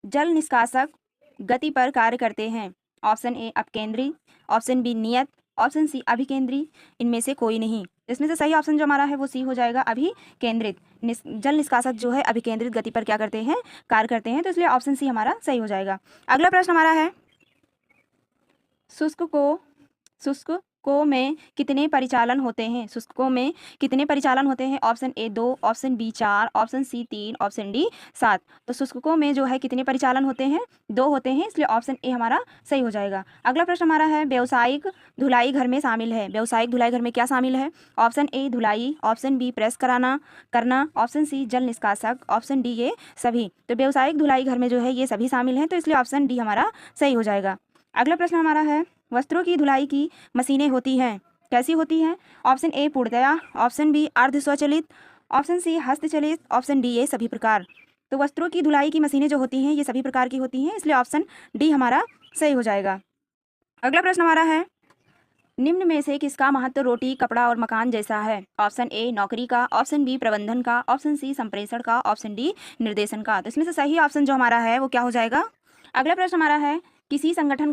जल निष्कासक गति पर कार्य करते हैं। ऑप्शन ए अपकेंद्री, ऑप्शन बी नियत, ऑप्शन सी अभिकेंद्री, इनमें से कोई नहीं। इसमें से सही ऑप्शन जो हमारा है वो सी हो जाएगा, अभिकेंद्रित। जल निष्कासक जो है अभिकेंद्रित गति पर क्या करते हैं? कार्य करते हैं, तो इसलिए ऑप्शन सी हमारा सही हो जाएगा। अगला प्रश्न हमारा है, शुष्को में कितने परिचालन होते हैं? शुष्कों में कितने परिचालन होते हैं? Option A 2, option B 4, option C 3, option D 7। तो शुष्कों में जो है कितने परिचालन होते हैं? 2 होते हैं, इसलिए ऑप्शन ए हमारा सही हो जाएगा। अगला प्रश्न हमारा है, व्यावसायिक धुलाई घर में शामिल है। व्यावसायिक धुलाई घर में क्या शामिल है? ऑप्शन ए धुलाई, ऑप्शन बी प्रेस करना, ऑप्शन सी जल निष्कासक, ऑप्शन डी ये सभी। तो व्यावसायिक धुलाई घर में जो है ये सभी शामिल हैं, तो इसलिए ऑप्शन डी हमारा सही हो जाएगा। अगला प्रश्न हमारा है, वस्त्रों की धुलाई की मशीनें होती हैं, कैसी होती हैं? ऑप्शन ए पूर्णतया, ऑप्शन बी अर्ध स्वचालित, ऑप्शन सी हस्तचलित, ऑप्शन डी ये सभी प्रकार। तो वस्त्रों की धुलाई की मशीनें जो होती हैं ये सभी प्रकार की होती हैं, इसलिए ऑप्शन डी हमारा सही हो जाएगा। अगला प्रश्न हमारा है, निम्न में से किसका महत्व रोटी, कपड़ा और मकान जैसा है? ऑप्शन ए नौकरी का, ऑप्शन बी प्रबंधन का, ऑप्शन सी संप्रेषण का, ऑप्शन डी निर्देशन का। तो इसमें से सही ऑप्शन जो हमारा है वो क्या हो जाएगा? अगला प्रश्न हमारा है, किसी संगठन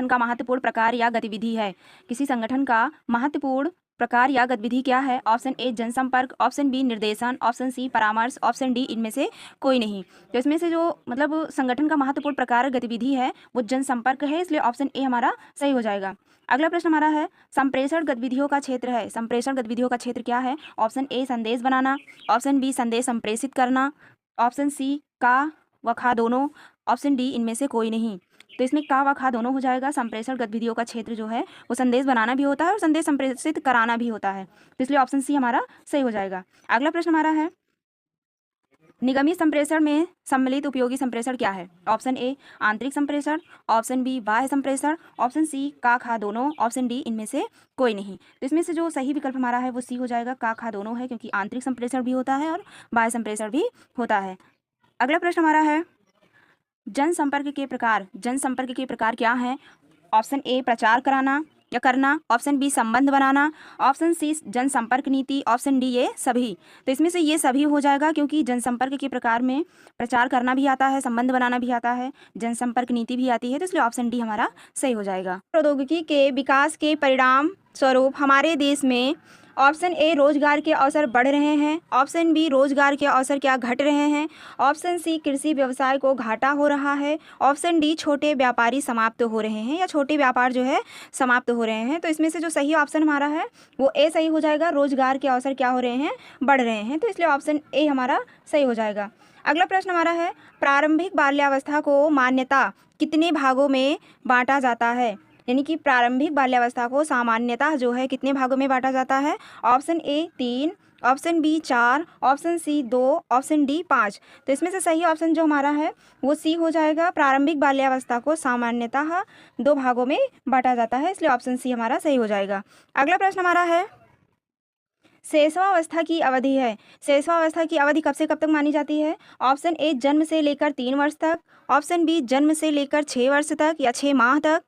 का महत्वपूर्ण प्रकार या गतिविधि है। किसी संगठन का महत्वपूर्ण प्रकार या गतिविधि क्या है? ऑप्शन ए जनसंपर्क, ऑप्शन बी निर्देशन, ऑप्शन सी परामर्श, ऑप्शन डी इनमें से कोई नहीं। तो इसमें से जो मतलब संगठन का महत्वपूर्ण प्रकार गतिविधि है वो जनसंपर्क है, इसलिए ऑप्शन ए हमारा सही हो जाएगा। अगला प्रश्न हमारा है, संप्रेषण गतिविधियों का क्षेत्र है। संप्रेषण गतिविधियों का क्षेत्र क्या है? ऑप्शन ए संदेश बनाना, ऑप्शन बी संदेश संप्रेषित करना, ऑप्शन सी का व खा दोनों, ऑप्शन डी इनमें से कोई नहीं। तो इसमें का व खा दोनों हो जाएगा। संप्रेषण गतिविधियों का क्षेत्र जो है वो संदेश बनाना भी होता है और संदेश संप्रेषित कराना भी होता है, तो इसलिए ऑप्शन सी हमारा सही हो जाएगा। अगला प्रश्न हमारा है, निगमित संप्रेषण में सम्मिलित उपयोगी संप्रेषण क्या है? ऑप्शन ए आंतरिक संप्रेषण, ऑप्शन बी बाह्य संप्रेषण, ऑप्शन सी का खा दोनों, ऑप्शन डी इनमें से कोई नहीं। तो इसमें से जो सही विकल्प हमारा है वो सी हो जाएगा, का खा दोनों है, क्योंकि आंतरिक संप्रेषण भी होता है और बाह्य संप्रेषण भी होता है। अगला प्रश्न हमारा है जनसंपर्क के प्रकार क्या हैं? ऑप्शन ए प्रचार कराना या करना, ऑप्शन बी संबंध बनाना, ऑप्शन सी जनसंपर्क नीति, ऑप्शन डी ये सभी। तो इसमें से ये सभी हो जाएगा, क्योंकि जनसंपर्क के प्रकार में प्रचार करना भी आता है, संबंध बनाना भी आता है, जनसंपर्क नीति भी आती है, तो इसलिए ऑप्शन डी हमारा सही हो जाएगा। प्रौद्योगिकी के विकास के परिणाम स्वरूप हमारे देश में ऑप्शन ए रोजगार के अवसर बढ़ रहे हैं, ऑप्शन बी रोजगार के अवसर क्या घट रहे हैं, ऑप्शन सी कृषि व्यवसाय को घाटा हो रहा है, ऑप्शन डी छोटे व्यापारी समाप्त हो रहे हैं या छोटे व्यापार जो है समाप्त हो रहे हैं। तो इसमें से जो सही ऑप्शन हमारा है वो ए सही हो जाएगा, रोजगार के अवसर क्या हो रहे हैं, बढ़ रहे हैं, तो इसलिए ऑप्शन ए हमारा सही हो जाएगा। अगला प्रश्न हमारा है प्रारंभिक बाल्यावस्था को मान्यता कितने भागों में बांटा जाता है? यानी कि प्रारंभिक बाल्यावस्था को सामान्यतः जो है कितने भागों में बांटा जाता है? Option A 3, option B 4, option C 2, option D 5। तो इसमें से सही ऑप्शन जो हमारा है वो सी हो जाएगा, प्रारंभिक बाल्यावस्था को सामान्यतः 2 भागों में बांटा जाता है, इसलिए ऑप्शन सी हमारा सही हो जाएगा। अगला प्रश्न हमारा है शैशवावस्था की अवधि है। शैशवावस्था की अवधि कब से कब तक मानी जाती है? ऑप्शन ए जन्म से लेकर 3 वर्ष तक, ऑप्शन बी जन्म से लेकर 6 वर्ष तक या 6 माह तक,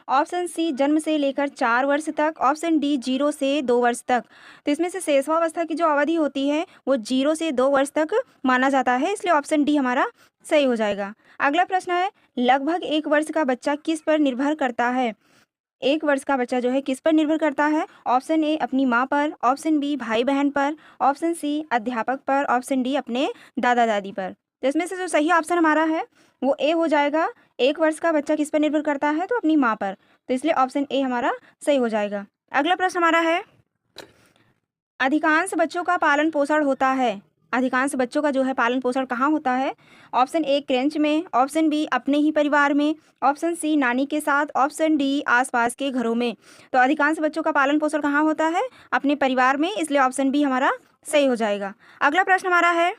ऑप्शन सी जन्म से लेकर 4 वर्ष तक, ऑप्शन डी 0 से 2 वर्ष तक। तो इसमें से शैशवावस्था की जो अवधि होती है वो 0 से 2 वर्ष तक माना जाता है, इसलिए ऑप्शन डी हमारा सही हो जाएगा। अगला प्रश्न है लगभग 1 वर्ष का बच्चा किस पर निर्भर करता है? 1 वर्ष का बच्चा जो है किस पर निर्भर करता है? ऑप्शन ए अपनी माँ पर, ऑप्शन बी भाई बहन पर, ऑप्शन सी अध्यापक पर, ऑप्शन डी अपने दादा दादी पर। तो इसमें से जो सही ऑप्शन हमारा है वो ए हो जाएगा, 1 वर्ष का बच्चा किस पर निर्भर करता है? तो अपनी माँ पर, तो इसलिए ऑप्शन ए हमारा सही हो जाएगा। अगला प्रश्न हमारा है अधिकांश बच्चों का पालन पोषण होता है। अधिकांश बच्चों का जो है पालन पोषण कहाँ होता है? ऑप्शन ए क्रेंच में, ऑप्शन बी अपने ही परिवार में, ऑप्शन सी नानी के साथ, ऑप्शन डी आसपास के घरों में। तो अधिकांश बच्चों का पालन पोषण कहाँ होता है? अपने परिवार में, इसलिए ऑप्शन बी हमारा सही हो जाएगा। अगला प्रश्न हमारा है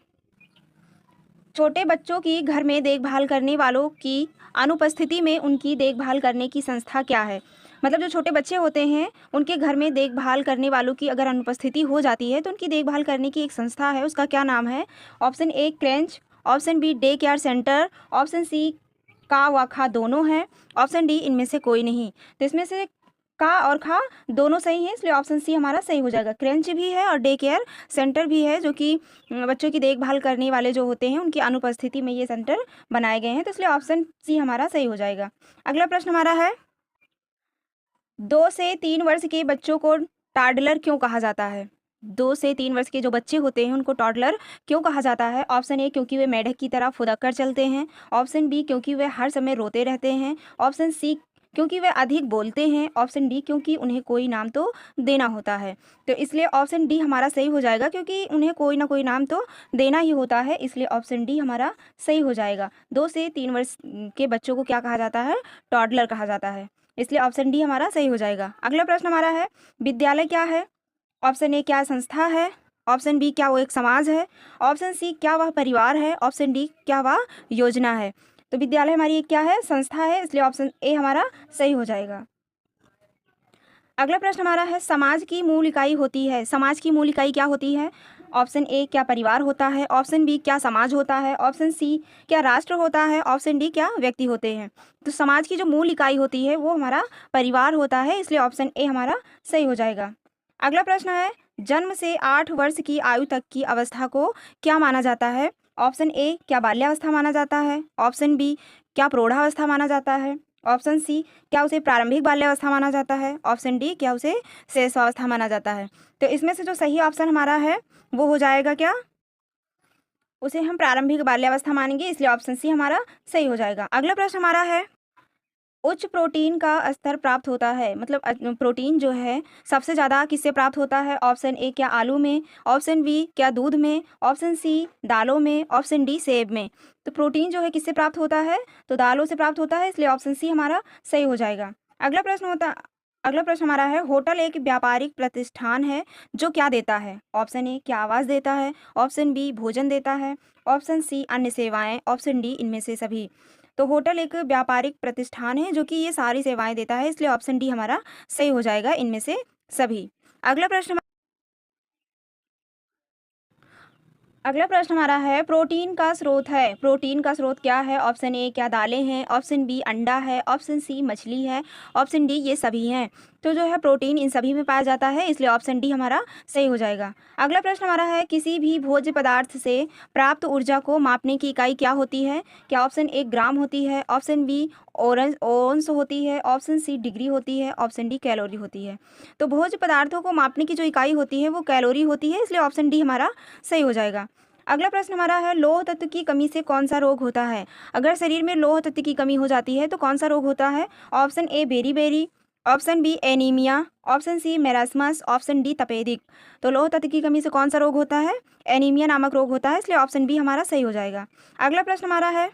छोटे बच्चों की घर में देखभाल करने वालों की अनुपस्थिति में उनकी देखभाल करने की संस्था क्या है? मतलब जो छोटे बच्चे होते हैं उनके घर में देखभाल करने वालों की अगर अनुपस्थिति हो जाती है तो उनकी देखभाल करने की एक संस्था है, उसका क्या नाम है? Option A creche, option B day care centre, option C का व खा दोनों है, ऑप्शन डी इनमें से कोई नहीं। तो इसमें से का और खा दोनों सही है, इसलिए ऑप्शन सी हमारा सही हो जाएगा। क्रेंच भी है और डे केयर सेंटर भी है, जो कि बच्चों की देखभाल करने वाले जो होते हैं उनकी अनुपस्थिति में ये सेंटर बनाए गए हैं, तो इसलिए ऑप्शन सी हमारा सही हो जाएगा। अगला प्रश्न हमारा है 2 से 3 वर्ष के बच्चों को टॉडलर क्यों कहा जाता है? 2 से 3 वर्ष के जो बच्चे होते हैं उनको टॉडलर क्यों कहा जाता है? ऑप्शन ए क्योंकि वे मेढक की तरह फुदक कर चलते हैं, ऑप्शन बी क्योंकि वे हर समय रोते रहते हैं, ऑप्शन सी क्योंकि वे अधिक बोलते हैं, ऑप्शन डी क्योंकि उन्हें कोई नाम तो देना होता है। तो इसलिए ऑप्शन डी हमारा सही हो जाएगा, क्योंकि उन्हें कोई ना कोई नाम तो देना ही होता है, इसलिए ऑप्शन डी हमारा सही हो जाएगा। 2 से 3 वर्ष के बच्चों को क्या कहा जाता है? टॉडलर कहा जाता है, इसलिए ऑप्शन डी हमारा सही हो जाएगा। अगला प्रश्न हमारा है विद्यालय क्या है? ऑप्शन ए क्या संस्था है, ऑप्शन बी क्या वो एक समाज है, ऑप्शन सी क्या वह परिवार है, ऑप्शन डी क्या वह योजना है। तो विद्यालय हमारी एक क्या है? संस्था है, इसलिए ऑप्शन ए हमारा सही हो जाएगा। अगला प्रश्न हमारा है समाज की मूल इकाई होती है। समाज की मूल इकाई क्या होती है? ऑप्शन ए क्या परिवार होता है, ऑप्शन बी क्या समाज होता है, ऑप्शन सी क्या राष्ट्र होता है, ऑप्शन डी क्या व्यक्ति होते हैं। तो समाज की जो मूल इकाई होती है वो हमारा परिवार होता है, इसलिए ऑप्शन ए हमारा सही हो जाएगा। अगला प्रश्न है जन्म से 8 वर्ष की आयु तक की अवस्था को क्या माना जाता है? ऑप्शन ए क्या बाल्यावस्था माना जाता है, ऑप्शन बी क्या प्रौढ़ावस्था माना जाता है, ऑप्शन सी क्या उसे प्रारंभिक बाल्यावस्था माना जाता है, ऑप्शन डी क्या उसे शैशवावस्था माना जाता है। तो इसमें से जो सही ऑप्शन हमारा है वो हो जाएगा क्या? उसे हम प्रारंभिक बाल्यावस्था मानेंगे, इसलिए ऑप्शन सी हमारा सही हो जाएगा। अगला प्रश्न हमारा है उच्च प्रोटीन का स्तर प्राप्त होता है, मतलब प्रोटीन जो है सबसे ज़्यादा किससे प्राप्त होता है? ऑप्शन ए क्या आलू में, ऑप्शन बी क्या दूध में, ऑप्शन सी दालों में, ऑप्शन डी सेब में। तो प्रोटीन जो है किससे प्राप्त होता है? तो दालों से प्राप्त होता है, इसलिए ऑप्शन सी हमारा सही हो जाएगा। अगला प्रश्न होता अगला प्रश्न हमारा है, होटल एक व्यापारिक प्रतिष्ठान है जो क्या देता है? ऑप्शन ए क्या आवास देता है, ऑप्शन बी भोजन देता है, ऑप्शन सी अन्य सेवाएं, ऑप्शन डी इनमें से सभी। तो होटल एक व्यापारिक प्रतिष्ठान है जो कि ये सारी सेवाएं देता है, इसलिए ऑप्शन डी हमारा सही हो जाएगा, इनमें से सभी। अगला प्रश्न अगला प्रश्न हमारा है, प्रोटीन का स्रोत है, प्रोटीन का स्रोत क्या है? ऑप्शन ए क्या दालें हैं, ऑप्शन बी अंडा है, ऑप्शन सी मछली है, ऑप्शन डी ये सभी हैं। तो जो है प्रोटीन इन सभी में पाया जाता है, इसलिए ऑप्शन डी हमारा सही हो जाएगा। अगला प्रश्न हमारा है, किसी भी भोज्य पदार्थ से प्राप्त ऊर्जा को मापने की इकाई क्या होती है? क्या ऑप्शन ए ग्राम होती है, ऑप्शन बी ओंस होती है, ऑप्शन सी डिग्री होती है, ऑप्शन डी कैलोरी होती है। तो भोज्य पदार्थों को मापने की जो इकाई होती है वो कैलोरी होती है, इसलिए ऑप्शन डी हमारा सही हो जाएगा। अगला प्रश्न हमारा है, लौह तत्व की कमी से कौन सा रोग होता है? अगर शरीर में लौह तत्व की कमी हो जाती है तो कौन सा रोग होता है? Option A berry, option B anaemia, option C marasmus, option D तपेदिक। तो लौह तत्व की कमी से कौन सा रोग होता है? एनीमिया नामक रोग होता है, इसलिए ऑप्शन बी हमारा सही हो जाएगा। अगला प्रश्न हमारा है,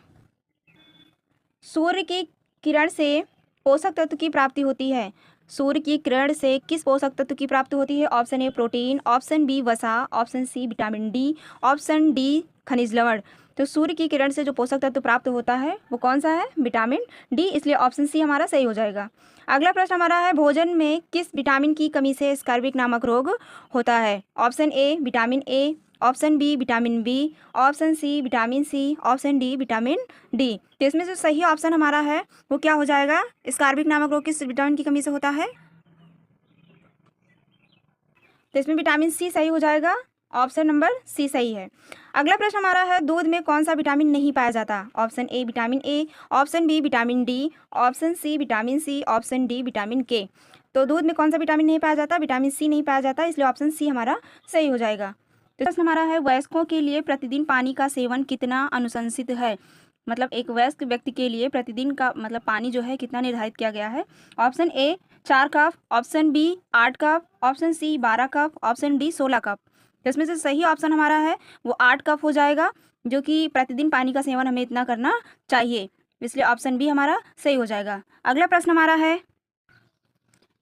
सूर्य की किरण से पोषक तत्व की प्राप्ति होती है। सूर्य की किरण से किस पोषक तत्व की प्राप्ति होती है? Option A protein, option B वसा, option C vitamin D, option D खनिज लवण। तो सूर्य की किरण से जो पोषक तत्व प्राप्त होता है वो कौन सा है? विटामिन डी, इसलिए ऑप्शन सी हमारा सही हो जाएगा। अगला प्रश्न हमारा है, भोजन में किस विटामिन की कमी से स्कर्विक नामक रोग होता है? Option A vitamin A, option B vitamin B, option C vitamin C, option D vitamin D. तो इसमें जो सही ऑप्शन हमारा है वो क्या हो जाएगा? स्कार्बिक नामक रोग किस विटामिन की कमी से होता है? तो इसमें विटामिन सी सही हो जाएगा, ऑप्शन नंबर सी सही है। अगला प्रश्न हमारा है, दूध में कौन सा विटामिन नहीं पाया जाता? Option A vitamin A, option B vitamin D, option C vitamin C, option D vitamin K. तो दूध में कौन सा विटामिन नहीं पाया जाता? विटामिन सी नहीं पाया जाता, इसलिए ऑप्शन सी हमारा सही हो जाएगा। तो प्रश्न हमारा है, वयस्कों के लिए प्रतिदिन पानी का सेवन कितना अनुशंसित है? मतलब एक वयस्क व्यक्ति के लिए प्रतिदिन का मतलब पानी जो है कितना निर्धारित किया गया है? Option A 4 cup, option B 8 cup, option C 12 cup, option D 16 cup. इसमें से सही ऑप्शन हमारा है वो 8 कप हो जाएगा, जो कि प्रतिदिन पानी का सेवन हमें इतना करना चाहिए, इसलिए ऑप्शन बी हमारा सही हो जाएगा। अगला प्रश्न हमारा है,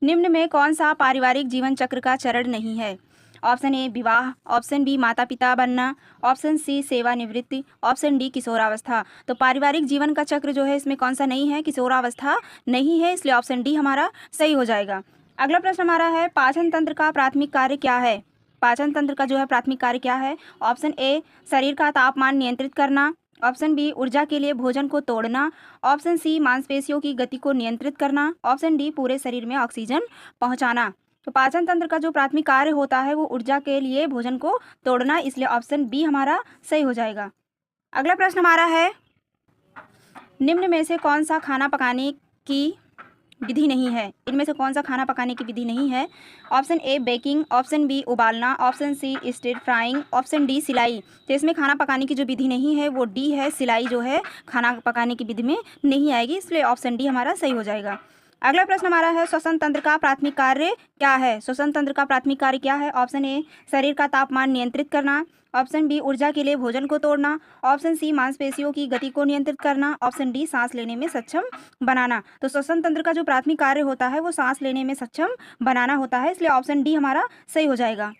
निम्न में कौन सा पारिवारिक जीवन चक्र का चरण नहीं है? ऑप्शन ए विवाह, ऑप्शन बी माता पिता बनना, ऑप्शन सी सेवानिवृत्ति, ऑप्शन डी किशोरावस्था। तो पारिवारिक जीवन का चक्र जो है इसमें कौन सा नहीं है? किशोरावस्था नहीं है, इसलिए ऑप्शन डी हमारा सही हो जाएगा। अगला प्रश्न हमारा है, पाचन तंत्र का प्राथमिक कार्य क्या है? पाचन तंत्र का जो है प्राथमिक कार्य क्या है? ऑप्शन ए शरीर का तापमान नियंत्रित करना, ऑप्शन बी ऊर्जा के लिए भोजन को तोड़ना, ऑप्शन सी मांसपेशियों की गति को नियंत्रित करना, ऑप्शन डी पूरे शरीर में ऑक्सीजन पहुंचाना। तो पाचन तंत्र का जो प्राथमिक कार्य होता है वो ऊर्जा के लिए भोजन को तोड़ना, इसलिए ऑप्शन बी हमारा सही हो जाएगा। अगला प्रश्न हमारा है, निम्न में से कौन सा खाना पकाने की विधि नहीं है? इनमें से कौन सा खाना पकाने की विधि नहीं है? Option A baking, option B उबालना, option C stir frying, option D सिलाई। तो इसमें खाना पकाने की जो विधि नहीं है वो डी है, सिलाई जो है खाना पकाने की विधि में नहीं आएगी, इसलिए ऑप्शन डी हमारा सही हो जाएगा। अगला प्रश्न हमारा है, श्वसन तंत्र का प्राथमिक कार्य क्या है? श्वसन तंत्र का प्राथमिक कार्य क्या है? ऑप्शन ए शरीर का तापमान नियंत्रित करना, ऑप्शन बी ऊर्जा के लिए भोजन को तोड़ना, ऑप्शन सी मांसपेशियों की गति को नियंत्रित करना, ऑप्शन डी सांस लेने में सक्षम बनाना। तो श्वसन तंत्र का जो प्राथमिक कार्य होता है वो सांस लेने में सक्षम बनाना होता है, इसलिए ऑप्शन डी हमारा सही हो जाएगा।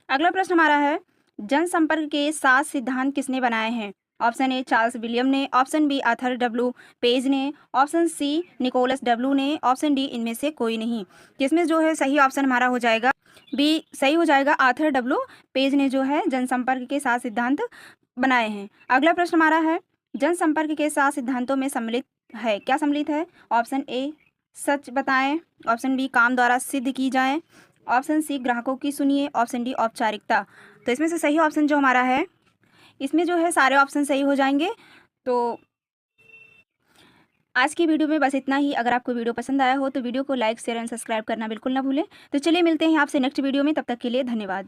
अगला प्रश्न हमारा है, जनसंपर्क के 7 सिद्धांत किसने बनाए हैं? ऑप्शन ए चार्ल्स विलियम ने, option B Arthur W Page ने, ऑप्शन सी निकोलस डब्ल्यू ने, ऑप्शन डी इनमें से कोई नहीं। जिसमें जो है सही ऑप्शन हमारा हो जाएगा बी सही हो जाएगा, आर्थर डब्ल्यू पेज ने जो है जनसंपर्क के 7 सिद्धांत बनाए हैं। अगला प्रश्न हमारा है, जनसंपर्क के 7 सिद्धांतों में सम्मिलित है, क्या सम्मिलित है? ऑप्शन ए सच बताएं, ऑप्शन बी काम द्वारा सिद्ध की जाए, ऑप्शन सी ग्राहकों की सुनिए, ऑप्शन डी औपचारिकता। तो इसमें से सही ऑप्शन जो हमारा है, इसमें जो है सारे ऑप्शन सही हो जाएंगे। तो आज की वीडियो में बस इतना ही। अगर आपको वीडियो पसंद आया हो तो वीडियो को लाइक शेयर एंड सब्सक्राइब करना बिल्कुल ना भूलें। तो चलिए मिलते हैं आपसे नेक्स्ट वीडियो में, तब तक के लिए धन्यवाद।